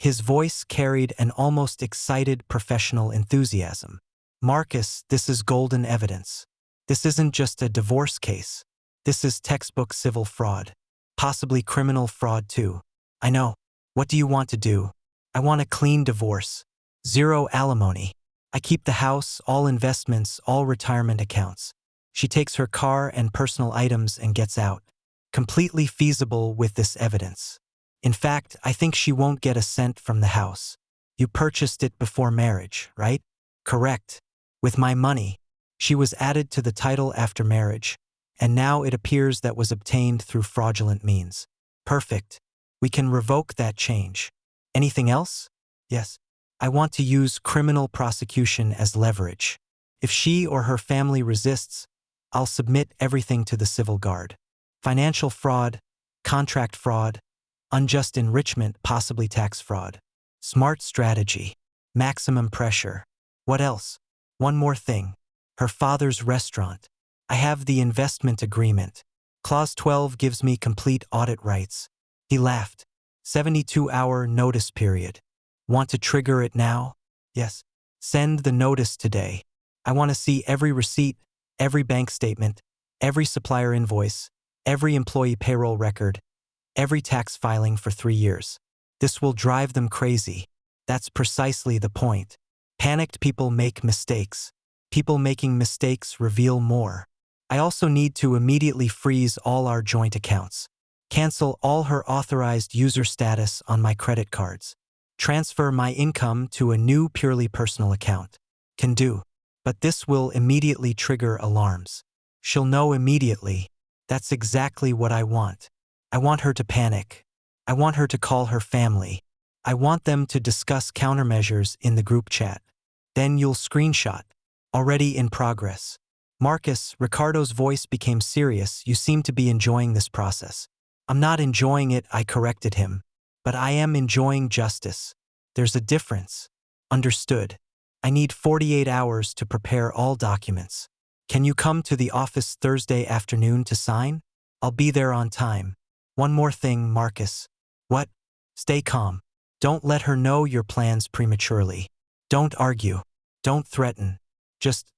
His voice carried an almost excited professional enthusiasm. Marcus, this is golden evidence. This isn't just a divorce case. This is textbook civil fraud. Possibly criminal fraud too. I know. What do you want to do? I want a clean divorce. 0 alimony. I keep the house, all investments, all retirement accounts. She takes her car and personal items and gets out. Completely feasible with this evidence. In fact, I think she won't get a cent from the house. You purchased it before marriage, right? Correct. With my money. She was added to the title after marriage, and now it appears that was obtained through fraudulent means. Perfect. We can revoke that change. Anything else? Yes. I want to use criminal prosecution as leverage. If she or her family resists, I'll submit everything to the civil guard. Financial fraud, contract fraud, unjust enrichment, possibly tax fraud. Smart strategy. Maximum pressure. What else? One more thing. Her father's restaurant. I have the investment agreement. Clause 12 gives me complete audit rights. He laughed. 72-hour notice period. Want to trigger it now? Yes. Send the notice today. I want to see every receipt, every bank statement, every supplier invoice, every employee payroll record, every tax filing for 3 years. This will drive them crazy. That's precisely the point. Panicked people make mistakes. People making mistakes reveal more. I also need to immediately freeze all our joint accounts. Cancel all her authorized user status on my credit cards. Transfer my income to a new purely personal account. Can do. But this will immediately trigger alarms. She'll know immediately. That's exactly what I want. I want her to panic. I want her to call her family. I want them to discuss countermeasures in the group chat. Then you'll screenshot. Already in progress. Marcus, Ricardo's voice became serious. You seem to be enjoying this process. I'm not enjoying it, I corrected him. But I am enjoying justice. There's a difference. Understood. I need 48 hours to prepare all documents. Can you come to the office Thursday afternoon to sign? I'll be there on time. One more thing, Marcus. What? Stay calm. Don't let her know your plans prematurely. Don't argue. Don't threaten. Just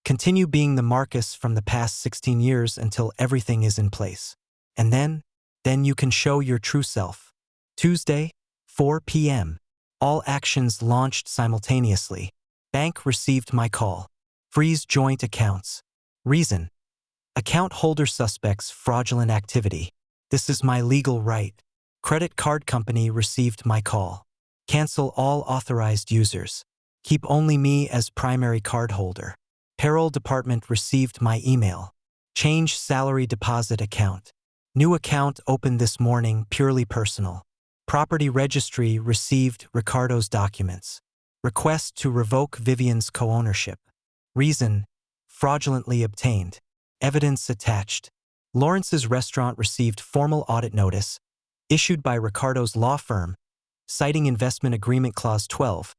Continue being the Marcus from the past 16 years until everything is in place. And then you can show your true self. Tuesday, 4 p.m. All actions launched simultaneously. Bank received my call. Freeze joint accounts. Reason: account holder suspects fraudulent activity. This is my legal right. Credit card company received my call. Cancel all authorized users. Keep only me as primary cardholder. Payroll department received my email. Change salary deposit account. New account opened this morning, purely personal. Property registry received Ricardo's documents. Request to revoke Vivian's co-ownership. Reason: fraudulently obtained. Evidence attached. Lawrence's restaurant received formal audit notice, issued by Ricardo's law firm, citing Investment Agreement Clause 12,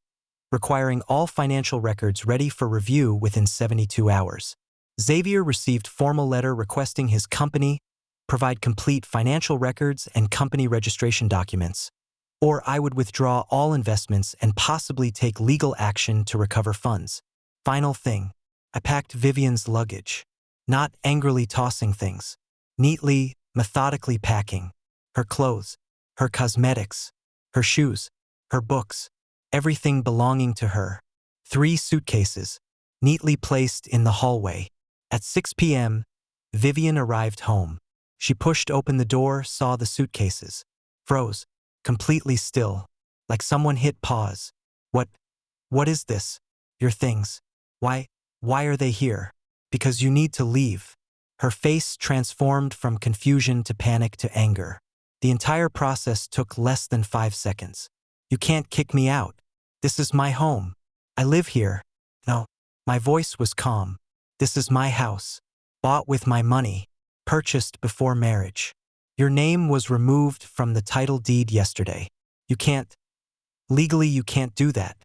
requiring all financial records ready for review within 72 hours. Xavier received formal letter requesting his company provide complete financial records and company registration documents, or I would withdraw all investments and possibly take legal action to recover funds. Final thing: I packed Vivian's luggage. Not angrily tossing things. Neatly, methodically packing. Her clothes, her cosmetics, her shoes, her books, everything belonging to her. 3 suitcases, neatly placed in the hallway. At 6 p.m., Vivian arrived home. She pushed open the door, saw the suitcases. Froze, completely still, like someone hit pause. What is this? Your things. Why are they here? Because you need to leave. Her face transformed from confusion to panic to anger. The entire process took less than 5 seconds. You can't kick me out. This is my home. I live here. No, my voice was calm. This is my house. Bought with my money. Purchased before marriage. Your name was removed from the title deed yesterday. You can't. Legally, you can't do that.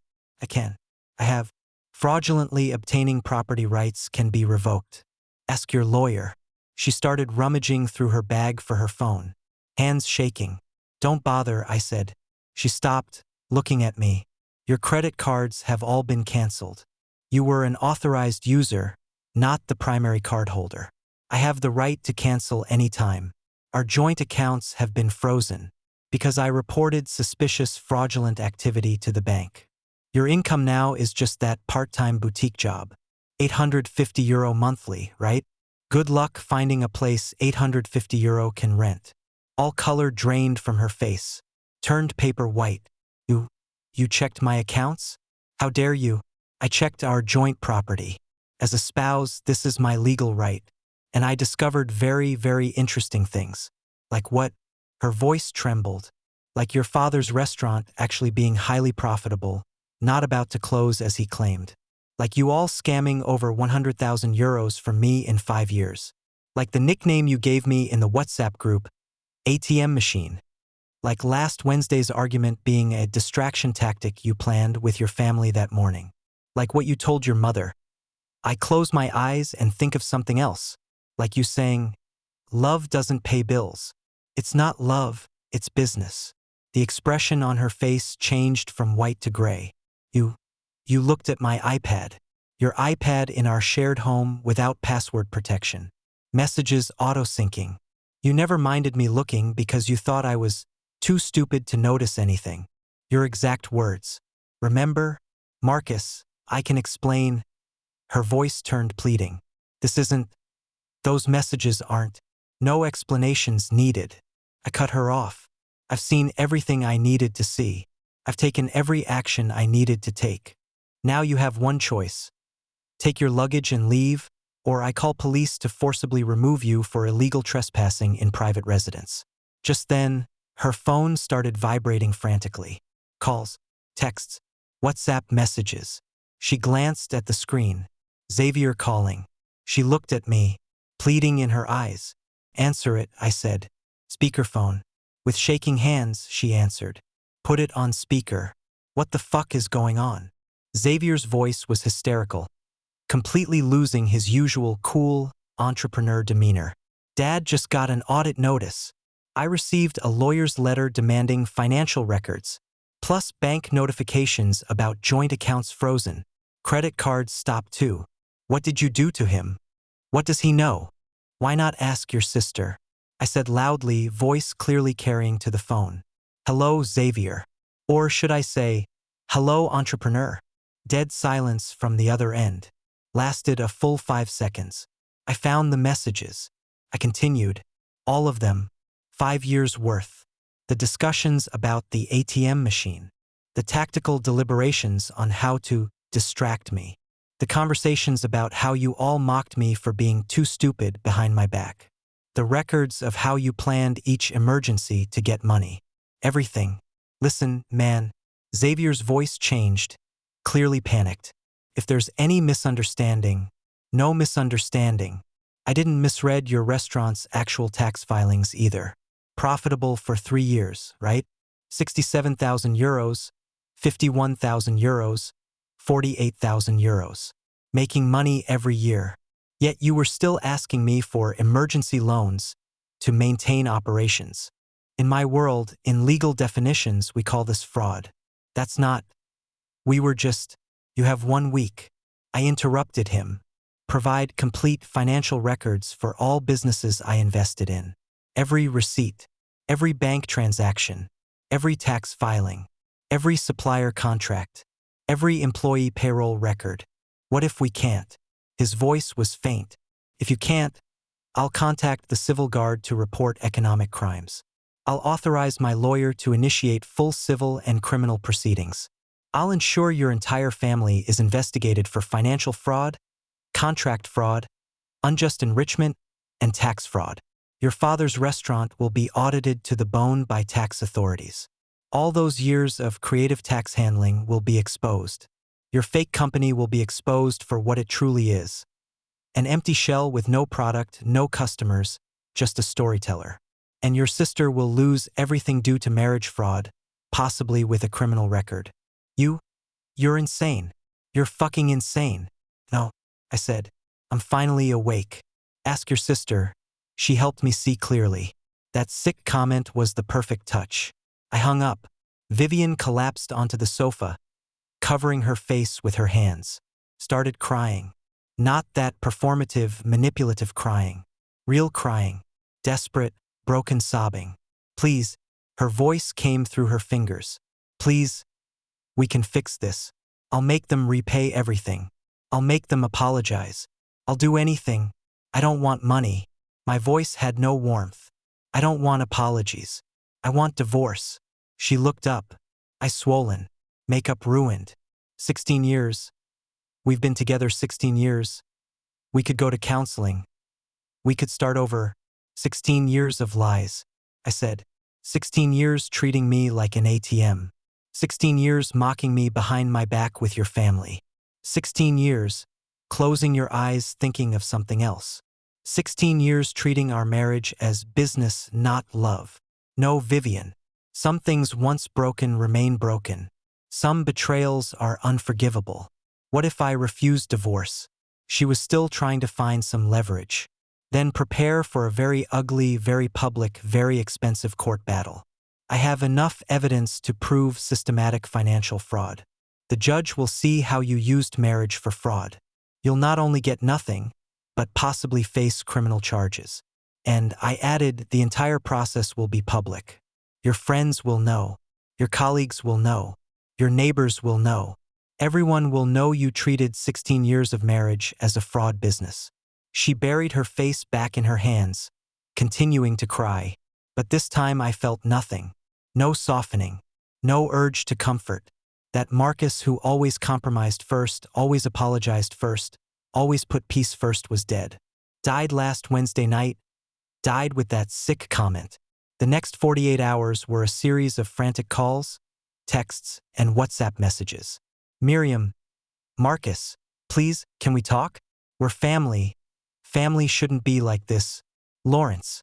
I can. I have. Fraudulently obtaining property rights can be revoked. Ask your lawyer. She started rummaging through her bag for her phone, hands shaking. Don't bother, I said. She stopped, looking at me. Your credit cards have all been canceled. You were an authorized user, not the primary cardholder. I have the right to cancel anytime. Our joint accounts have been frozen because I reported suspicious fraudulent activity to the bank. Your income now is just that part-time boutique job. €850 monthly, right? Good luck finding a place €850 can rent. All color drained from her face. Turned paper white. You checked my accounts? How dare you? I checked our joint property. As a spouse, this is my legal right. And I discovered very, very interesting things. Like what? Her voice trembled. Like your father's restaurant actually being highly profitable, not about to close as he claimed. Like you all scamming over €100,000 from me in 5 years. Like the nickname you gave me in the WhatsApp group, ATM machine. Like last Wednesday's argument being a distraction tactic you planned with your family that morning. Like what you told your mother. I close my eyes and think of something else. Like you saying, love doesn't pay bills. It's not love, it's business. The expression on her face changed from white to gray. You looked at my iPad. Your iPad in our shared home without password protection. Messages auto-syncing. You never minded me looking because you thought I was too stupid to notice anything. Your exact words. Remember? Marcus, I can explain. Her voice turned pleading. This isn't. Those messages aren't. No explanations needed. I cut her off. I've seen everything I needed to see. I've taken every action I needed to take. Now you have one choice. Take your luggage and leave, or I call police to forcibly remove you for illegal trespassing in private residence. Just then, her phone started vibrating frantically. Calls, texts, WhatsApp messages. She glanced at the screen. Xavier calling. She looked at me, pleading in her eyes. Answer it, I said. Speakerphone. With shaking hands, she answered. Put it on speaker. What the fuck is going on? Xavier's voice was hysterical, completely losing his usual cool, entrepreneur demeanor. Dad just got an audit notice. I received a lawyer's letter demanding financial records, plus bank notifications about joint accounts frozen. Credit cards stopped too. What did you do to him? What does he know? Why not ask your sister? I said loudly, voice clearly carrying to the phone. Hello, Xavier. Or should I say, hello, entrepreneur? Dead silence from the other end. Lasted a full 5 seconds. I found the messages. I continued. All of them. 5 years worth. The discussions about the ATM machine. The tactical deliberations on how to distract me. The conversations about how you all mocked me for being too stupid behind my back. The records of how you planned each emergency to get money. Everything. Listen, man. Xavier's voice changed, clearly panicked. If there's any misunderstanding, no misunderstanding. I didn't misread your restaurant's actual tax filings either. Profitable for 3 years, right? 67,000 euros, 51,000 euros, 48,000 euros. Making money every year. Yet you were still asking me for emergency loans to maintain operations. In my world, in legal definitions, we call this fraud. That's not. We were just, you have 1 week. I interrupted him. Provide complete financial records for all businesses I invested in. Every receipt, every bank transaction, every tax filing, every supplier contract, every employee payroll record. What if we can't? His voice was faint. If you can't, I'll contact the civil guard to report economic crimes. I'll authorize my lawyer to initiate full civil and criminal proceedings. I'll ensure your entire family is investigated for financial fraud, contract fraud, unjust enrichment, and tax fraud. Your father's restaurant will be audited to the bone by tax authorities. All those years of creative tax handling will be exposed. Your fake company will be exposed for what it truly is. An empty shell with no product, no customers, just a storyteller. And your sister will lose everything due to marriage fraud, possibly with a criminal record. You're insane. You're fucking insane. No, I said. I'm finally awake. Ask your sister. She helped me see clearly. That sick comment was the perfect touch. I hung up. Vivian collapsed onto the sofa, covering her face with her hands. Started crying. Not that performative, manipulative crying. Real crying. Desperate, broken sobbing. Please, her voice came through her fingers. Please, we can fix this. I'll make them repay everything. I'll make them apologize. I'll do anything. I don't want money. My voice had no warmth. I don't want apologies. I want divorce. She looked up. I swollen. Makeup ruined. 16 years. We've been together 16 years. We could go to counseling. We could start over. 16 years of lies. I said. 16 years treating me like an ATM. 16 years mocking me behind my back with your family. 16 years closing your eyes thinking of something else. 16 years treating our marriage as business, not love. No, Vivian. Some things once broken remain broken. Some betrayals are unforgivable. What if I refuse divorce? She was still trying to find some leverage. Then prepare for a very ugly, very public, very expensive court battle. I have enough evidence to prove systematic financial fraud. The judge will see how you used marriage for fraud. You'll not only get nothing, but possibly face criminal charges. And I added, the entire process will be public. Your friends will know. Your colleagues will know. Your neighbors will know. Everyone will know you treated 16 years of marriage as a fraud business. She buried her face back in her hands, continuing to cry. But this time I felt nothing. No softening. No urge to comfort. That Marcus who always compromised first, always apologized first, always put peace first was dead. Died last Wednesday night. Died with that sick comment. The next 48 hours were a series of frantic calls, texts, and WhatsApp messages. Miriam. Marcus. Please, can we talk? We're family. Family shouldn't be like this. Lawrence.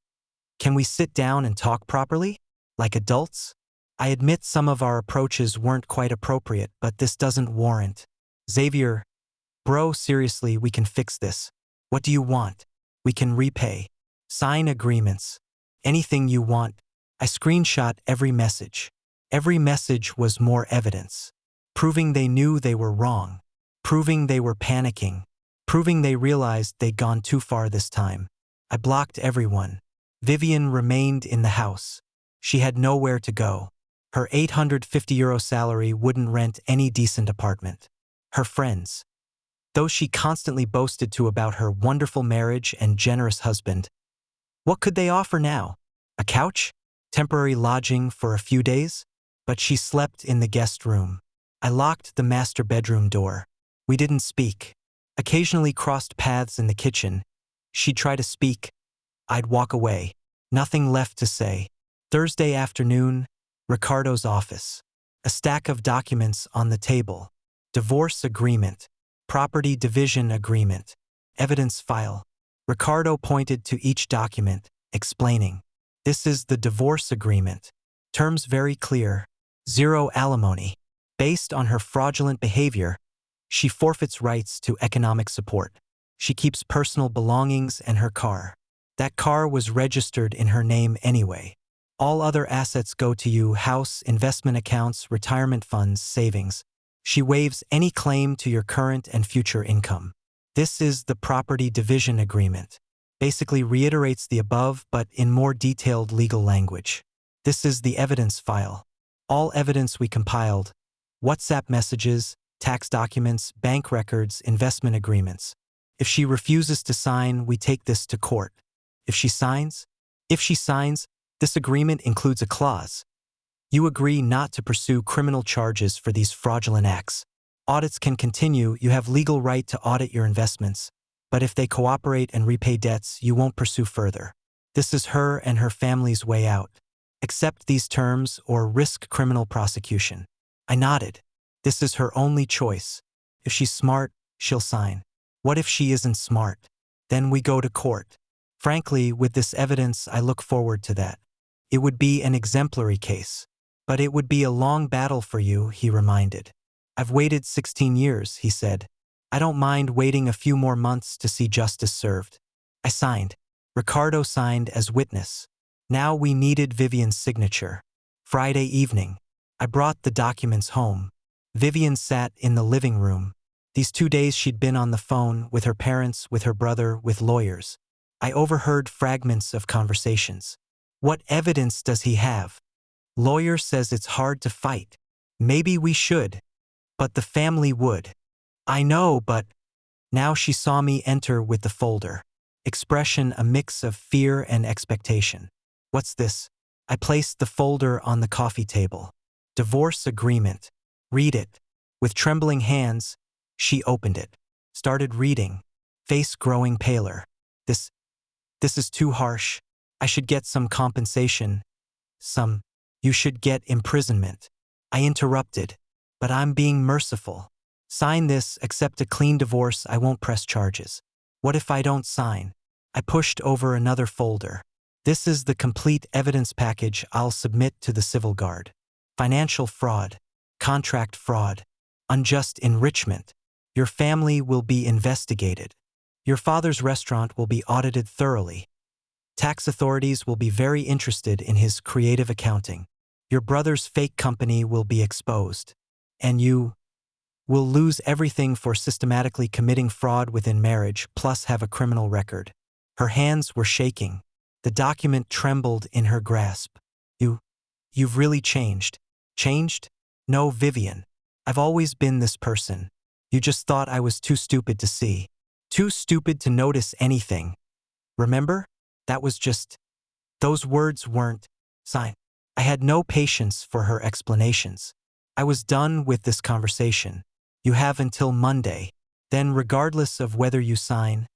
Can we sit down and talk properly? Like adults? I admit some of our approaches weren't quite appropriate, but this doesn't warrant. Xavier. Bro, seriously, we can fix this. What do you want? We can repay. Sign agreements. Anything you want. I screenshot every message. Every message was more evidence. Proving they knew they were wrong. Proving they were panicking. proving they realized they'd gone too far this time. I blocked everyone. Vivian remained in the house. She had nowhere to go. Her €850 salary wouldn't rent any decent apartment. Her friends, those she constantly boasted to about her wonderful marriage and generous husband, what could they offer now? A couch? Temporary lodging for a few days? But she slept in the guest room. I locked the master bedroom door. We didn't speak. Occasionally crossed paths in the kitchen. She'd try to speak. I'd walk away. Nothing left to say. Thursday afternoon, Ricardo's office. A stack of documents on the table. Divorce agreement. Property division agreement. Evidence file. Ricardo pointed to each document, explaining, "This is the divorce agreement. Terms very clear. Zero alimony. Based on her fraudulent behavior, she forfeits rights to economic support. She keeps personal belongings and her car. That car was registered in her name anyway. All other assets go to you: house, investment accounts, retirement funds, savings. She waives any claim to your current and future income. This is the property division agreement. Basically reiterates the above but in more detailed legal language. This is the evidence file. All evidence we compiled: WhatsApp messages, tax documents, bank records, investment agreements. If she refuses to sign, we take this to court. If she signs, this agreement includes a clause. You agree not to pursue criminal charges for these fraudulent acts. Audits can continue. You have legal right to audit your investments, but if they cooperate and repay debts, you won't pursue further. This is her and her family's way out. Accept these terms or risk criminal prosecution." I nodded. This is her only choice. If she's smart, she'll sign. What if she isn't smart? Then we go to court. Frankly, with this evidence, I look forward to that. It would be an exemplary case. But it would be a long battle for you, he reminded. I've waited 16 years, he said. I don't mind waiting a few more months to see justice served. I signed. Ricardo signed as witness. Now we needed Vivian's signature. Friday evening. I brought the documents home. Vivian sat in the living room. These 2 days she'd been on the phone with her parents, with her brother, with lawyers. I overheard fragments of conversations. What evidence does he have? Lawyer says it's hard to fight. Maybe we should. But the family would. I know, but... Now she saw me enter with the folder. Expression a mix of fear and expectation. What's this? I placed the folder on the coffee table. Divorce agreement. Read it. With trembling hands, she opened it. Started reading. Face growing paler. This is too harsh. I should get some compensation. You should get imprisonment. I interrupted. But I'm being merciful. Sign this, accept a clean divorce, I won't press charges. What if I don't sign? I pushed over another folder. This is the complete evidence package I'll submit to the civil guard. Financial fraud. Contract fraud. Unjust enrichment. Your family will be investigated. Your father's restaurant will be audited thoroughly. Tax authorities will be very interested in his creative accounting. Your brother's fake company will be exposed. And you will lose everything for systematically committing fraud within marriage, plus have a criminal record. Her hands were shaking. The document trembled in her grasp. You've really changed. Changed? No, Vivian. I've always been this person. You just thought I was too stupid to see. Too stupid to notice anything. Remember? That was just... Those words weren't... Sign. I had no patience for her explanations. I was done with this conversation. You have until Monday. Then, regardless of whether you sign,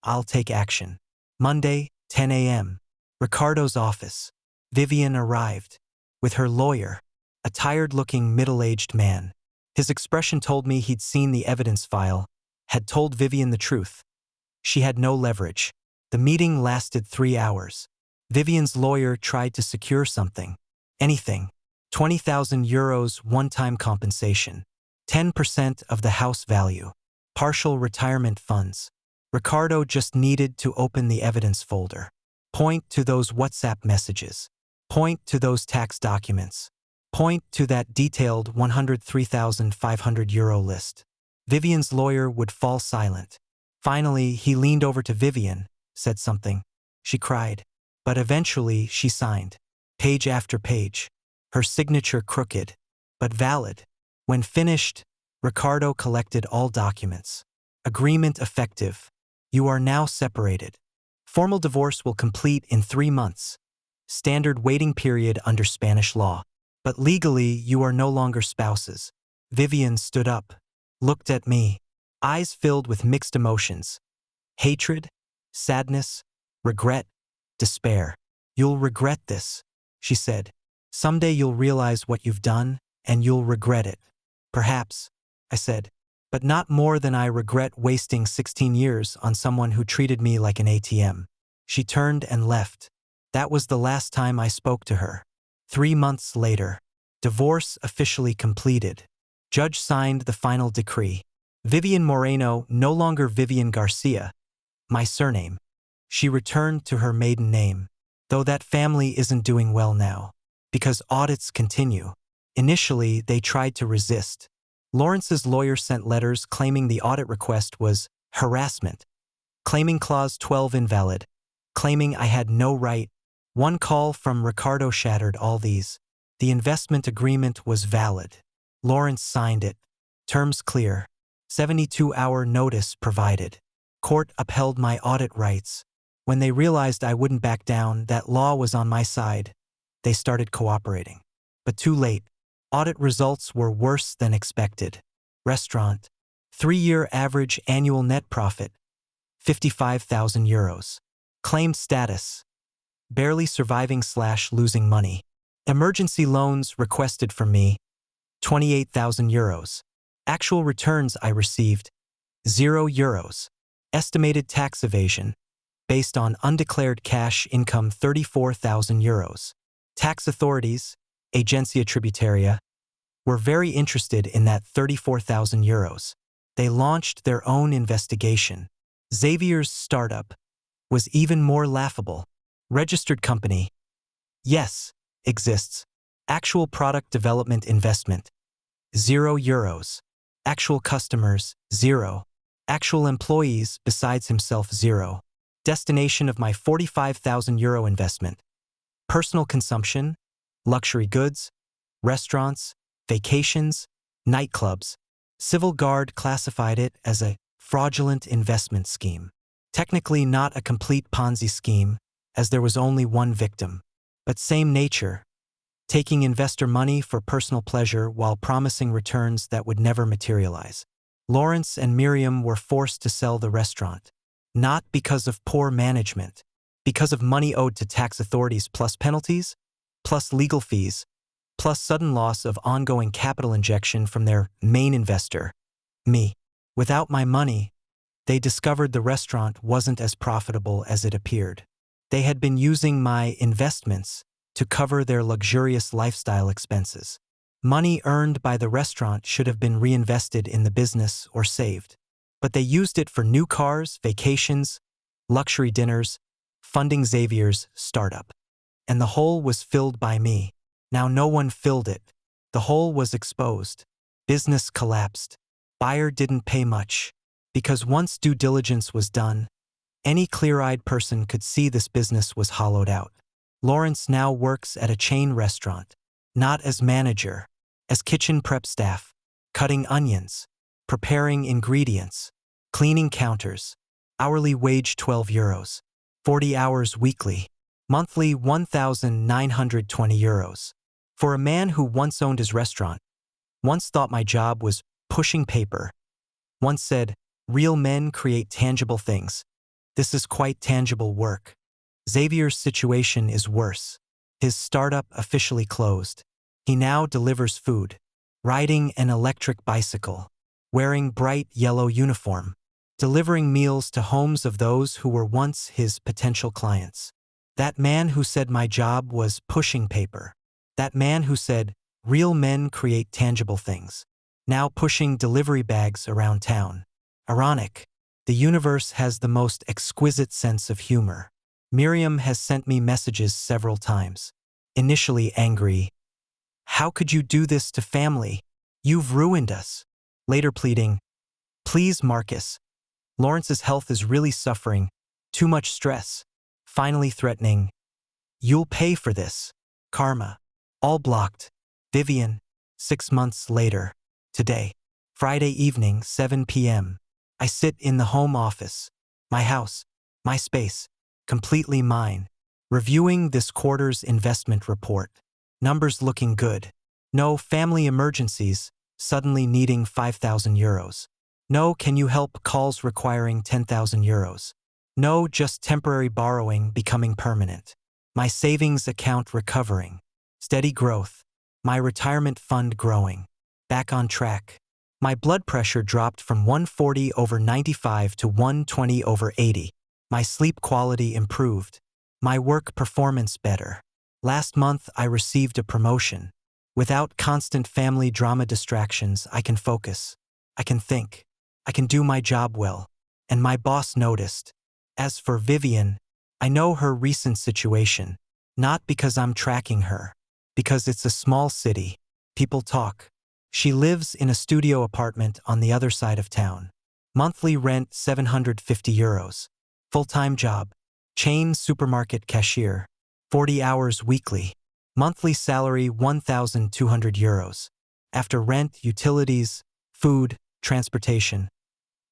I'll take action. Monday, 10 a.m. Ricardo's office. Vivian arrived. With her lawyer. A tired-looking, middle-aged man. His expression told me he'd seen the evidence file, had told Vivian the truth. She had no leverage. The meeting lasted 3 hours. Vivian's lawyer tried to secure something. Anything. €20,000 one-time compensation. 10% of the house value. Partial retirement funds. Ricardo just needed to open the evidence folder. Point to those WhatsApp messages. Point to those tax documents. Point to that detailed €103,500 list. Vivian's lawyer would fall silent. Finally, he leaned over to Vivian, said something. She cried. But eventually, she signed. Page after page. Her signature crooked, but valid. When finished, Ricardo collected all documents. Agreement effective. You are now separated. Formal divorce will complete in 3 months. Standard waiting period under Spanish law. But legally, you are no longer spouses. Vivian stood up, looked at me, eyes filled with mixed emotions. Hatred, sadness, regret, despair. You'll regret this, she said. Someday you'll realize what you've done, and you'll regret it. Perhaps, I said, but not more than I regret wasting 16 years on someone who treated me like an ATM. She turned and left. That was the last time I spoke to her. 3 months later, divorce officially completed. Judge signed the final decree. Vivian Moreno, no longer Vivian Garcia, my surname. She returned to her maiden name, though that family isn't doing well now, because audits continue. Initially, they tried to resist. Lawrence's lawyer sent letters claiming the audit request was harassment, claiming Clause 12 invalid, claiming I had no right. One call from Ricardo shattered all these. The investment agreement was valid. Lawrence signed it. Terms clear. 72-hour notice provided. Court upheld my audit rights. When they realized I wouldn't back down, that law was on my side, they started cooperating. But too late. Audit results were worse than expected. Restaurant. 3-year average annual net profit. 55,000 euros. Claimed status. Barely surviving/losing money. Emergency loans requested from me. 28,000 euros. Actual returns I received. 0 euros. Estimated tax evasion. Based on undeclared cash income 34,000 euros. Tax authorities, Agencia Tributaria, were very interested in that 34,000 euros. They launched their own investigation. Xavier's startup was even more laughable. Registered company. Yes, exists. Actual product development investment. 0 euros. Actual customers, 0. Actual employees besides himself, 0. Destination of my 45,000 euro investment. Personal consumption, luxury goods, restaurants, vacations, nightclubs. Civil Guard classified it as a fraudulent investment scheme. Technically not a complete Ponzi scheme, as there was only one victim. But same nature. Taking investor money for personal pleasure while promising returns that would never materialize. Lawrence and Miriam were forced to sell the restaurant. Not because of poor management, because of money owed to tax authorities plus penalties, plus legal fees, plus sudden loss of ongoing capital injection from their main investor, me. Without my money, they discovered the restaurant wasn't as profitable as it appeared. They had been using my investments to cover their luxurious lifestyle expenses. Money earned by the restaurant should have been reinvested in the business or saved. But they used it for new cars, vacations, luxury dinners, funding Xavier's startup. And the hole was filled by me. Now no one filled it. The hole was exposed. Business collapsed. Buyer didn't pay much. Because once due diligence was done, any clear-eyed person could see this business was hollowed out. Lawrence now works at a chain restaurant, not as manager, as kitchen prep staff, cutting onions, preparing ingredients, cleaning counters, hourly wage 12 euros, 40 hours weekly, monthly 1,920 euros. For a man who once owned his restaurant, once thought my job was pushing paper, once said, real men create tangible things. This is quite tangible work. Xavier's situation is worse. His startup officially closed. He now delivers food, riding an electric bicycle, wearing bright yellow uniform, delivering meals to homes of those who were once his potential clients. That man who said my job was pushing paper. That man who said, real men create tangible things. Now pushing delivery bags around town. Ironic. The universe has the most exquisite sense of humor. Miriam has sent me messages several times. Initially angry. How could you do this to family? You've ruined us. Later pleading, please Marcus, Lawrence's health is really suffering. Too much stress. Finally threatening. You'll pay for this. Karma. All blocked. Vivian. 6 months later. Today. Friday evening, 7 p.m. I sit in the home office. My house. My space. Completely mine. Reviewing this quarter's investment report. Numbers looking good. No family emergencies, suddenly needing 5,000 euros. No, can you help calls requiring 10,000 euros. No, just temporary borrowing becoming permanent. My savings account recovering. Steady growth. My retirement fund growing. Back on track. My blood pressure dropped from 140/95 to 120/80. My sleep quality improved. My work performance better. Last month I received a promotion. Without constant family drama distractions, I can focus. I can think. I can do my job well. And my boss noticed. As for Vivian, I know her recent situation. Not because I'm tracking her. Because it's a small city. People talk. She lives in a studio apartment on the other side of town. Monthly rent 750 euros. Full-time job. Chain supermarket cashier. 40 hours weekly. Monthly salary 1,200 euros. After rent, utilities, food, transportation.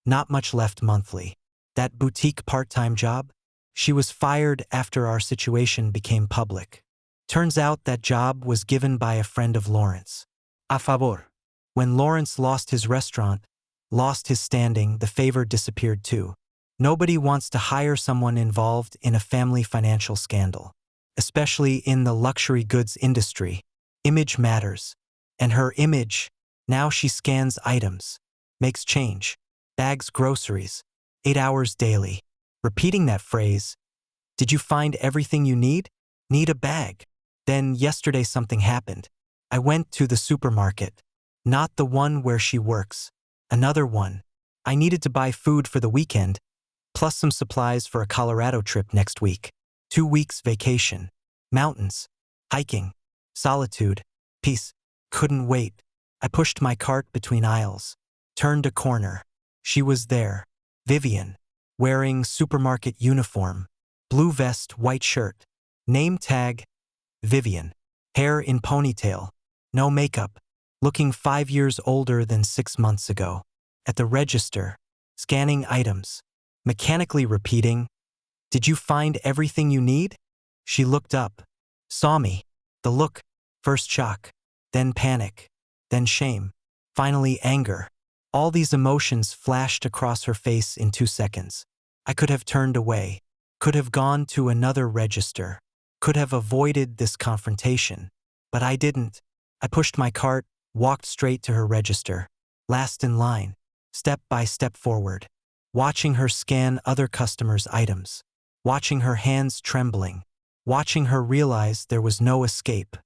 Not much left monthly. That boutique part-time job? She was fired after our situation became public. Turns out that job was given by a friend of Lawrence. A favor. When Lawrence lost his restaurant, lost his standing, the favor disappeared too. Nobody wants to hire someone involved in a family financial scandal. Especially in the luxury goods industry. Image matters. And her image, now she scans items, makes change, bags groceries, 8 hours daily. Repeating that phrase, did you find everything you need? Need a bag. Then yesterday something happened. I went to the supermarket. Not the one where she works. Another one. I needed to buy food for the weekend, plus some supplies for a Colorado trip next week. 2 weeks vacation. Mountains. Hiking. Solitude. Peace. Couldn't wait. I pushed my cart between aisles. Turned a corner. She was there. Vivian. Wearing supermarket uniform. Blue vest, white shirt. Name tag. Vivian. Hair in ponytail. No makeup. Looking 5 years older than 6 months ago. At the register. Scanning items. Mechanically repeating, did you find everything you need? She looked up. Saw me. The look. First shock. Then panic. Then shame. Finally anger. All these emotions flashed across her face in 2 seconds. I could have turned away. Could have gone to another register. Could have avoided this confrontation. But I didn't. I pushed my cart, walked straight to her register. Last in line. Step by step forward. Watching her scan other customers' items. Watching her hands trembling. Watching her realize there was no escape.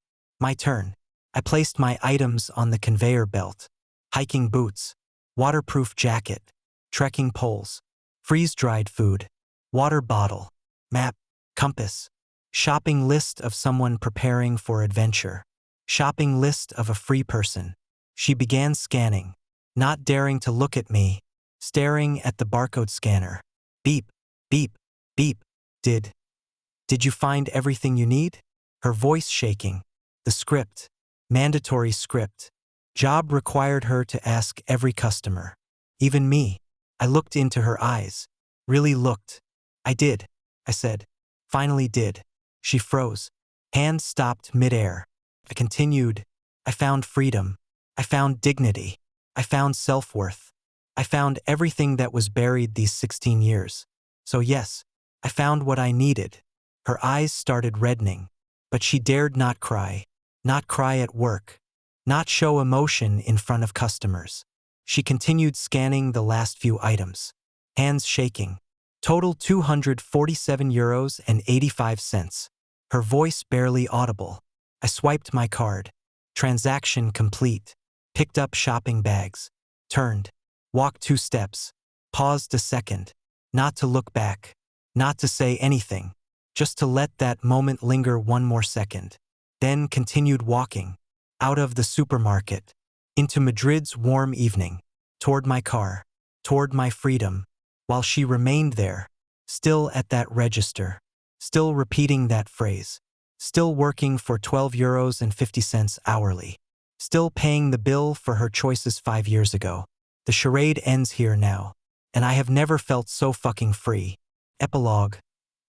My turn. I placed my items on the conveyor belt. Hiking boots. Waterproof jacket. Trekking poles. Freeze-dried food. Water bottle. Map. Compass. Shopping list of someone preparing for adventure. Shopping list of a free person. She began scanning. Not daring to look at me. Staring at the barcode scanner. Beep. Beep. Beep. Did you find everything you need? Her voice shaking. The script. Mandatory script. Job required her to ask every customer. Even me. I looked into her eyes. Really looked. I did. I said. Finally did. She froze. Hand stopped midair. I continued. I found freedom. I found dignity. I found self-worth. I found everything that was buried these 16 years. So yes, I found what I needed. Her eyes started reddening. But she dared not cry. Not cry at work. Not show emotion in front of customers. She continued scanning the last few items. Hands shaking. Total 247 euros and 85 cents. Her voice barely audible. I swiped my card. Transaction complete. Picked up shopping bags. Turned. Walked 2 steps. Paused a second. Not to look back. Not to say anything. Just to let that moment linger 1 more second. Then continued walking. Out of the supermarket. Into Madrid's warm evening. Toward my car. Toward my freedom. while she remained there, still at that register, still repeating that phrase, still working for 12 euros and 50 cents hourly, still paying the bill for her choices 5 years ago. The charade ends here now, and I have never felt so fucking free. Epilogue.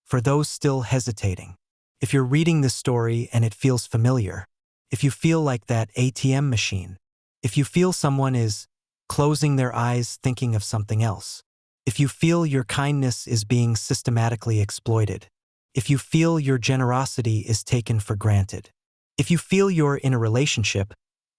For those still hesitating. If you're reading this story and it feels familiar, if you feel like that ATM machine, if you feel someone is closing their eyes thinking of something else, if you feel your kindness is being systematically exploited, if you feel your generosity is taken for granted, if you feel you're in a relationship,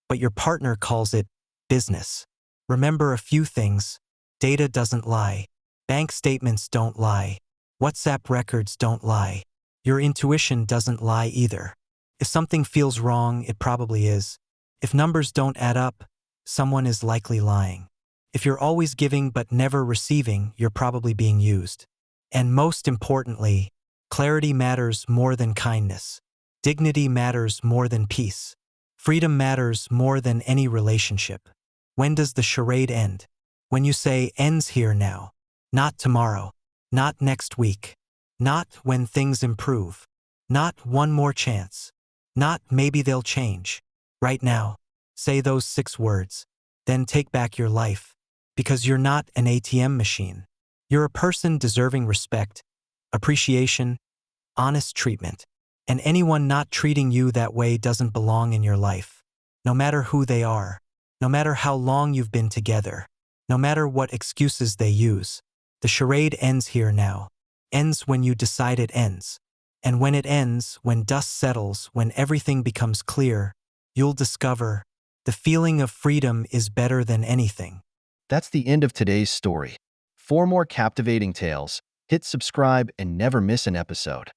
but your partner calls it business, remember a few things. Data doesn't lie. Bank statements don't lie. WhatsApp records don't lie. Your intuition doesn't lie either. If something feels wrong, it probably is. If numbers don't add up, someone is likely lying. If you're always giving but never receiving, you're probably being used. And most importantly, clarity matters more than kindness. Dignity matters more than peace. Freedom matters more than any relationship. When does the charade end? When you say ends here now, not tomorrow, not next week, not when things improve, not one more chance, not maybe they'll change. Right now, say those 6 words, then take back your life, because you're not an ATM machine. You're a person deserving respect, appreciation, honest treatment, and anyone not treating you that way doesn't belong in your life. No matter who they are, no matter how long you've been together, no matter what excuses they use, the charade ends here now. Ends when you decide it ends. And when it ends, when dust settles, when everything becomes clear, you'll discover the feeling of freedom is better than anything. That's the end of today's story. For more captivating tales, hit subscribe and never miss an episode.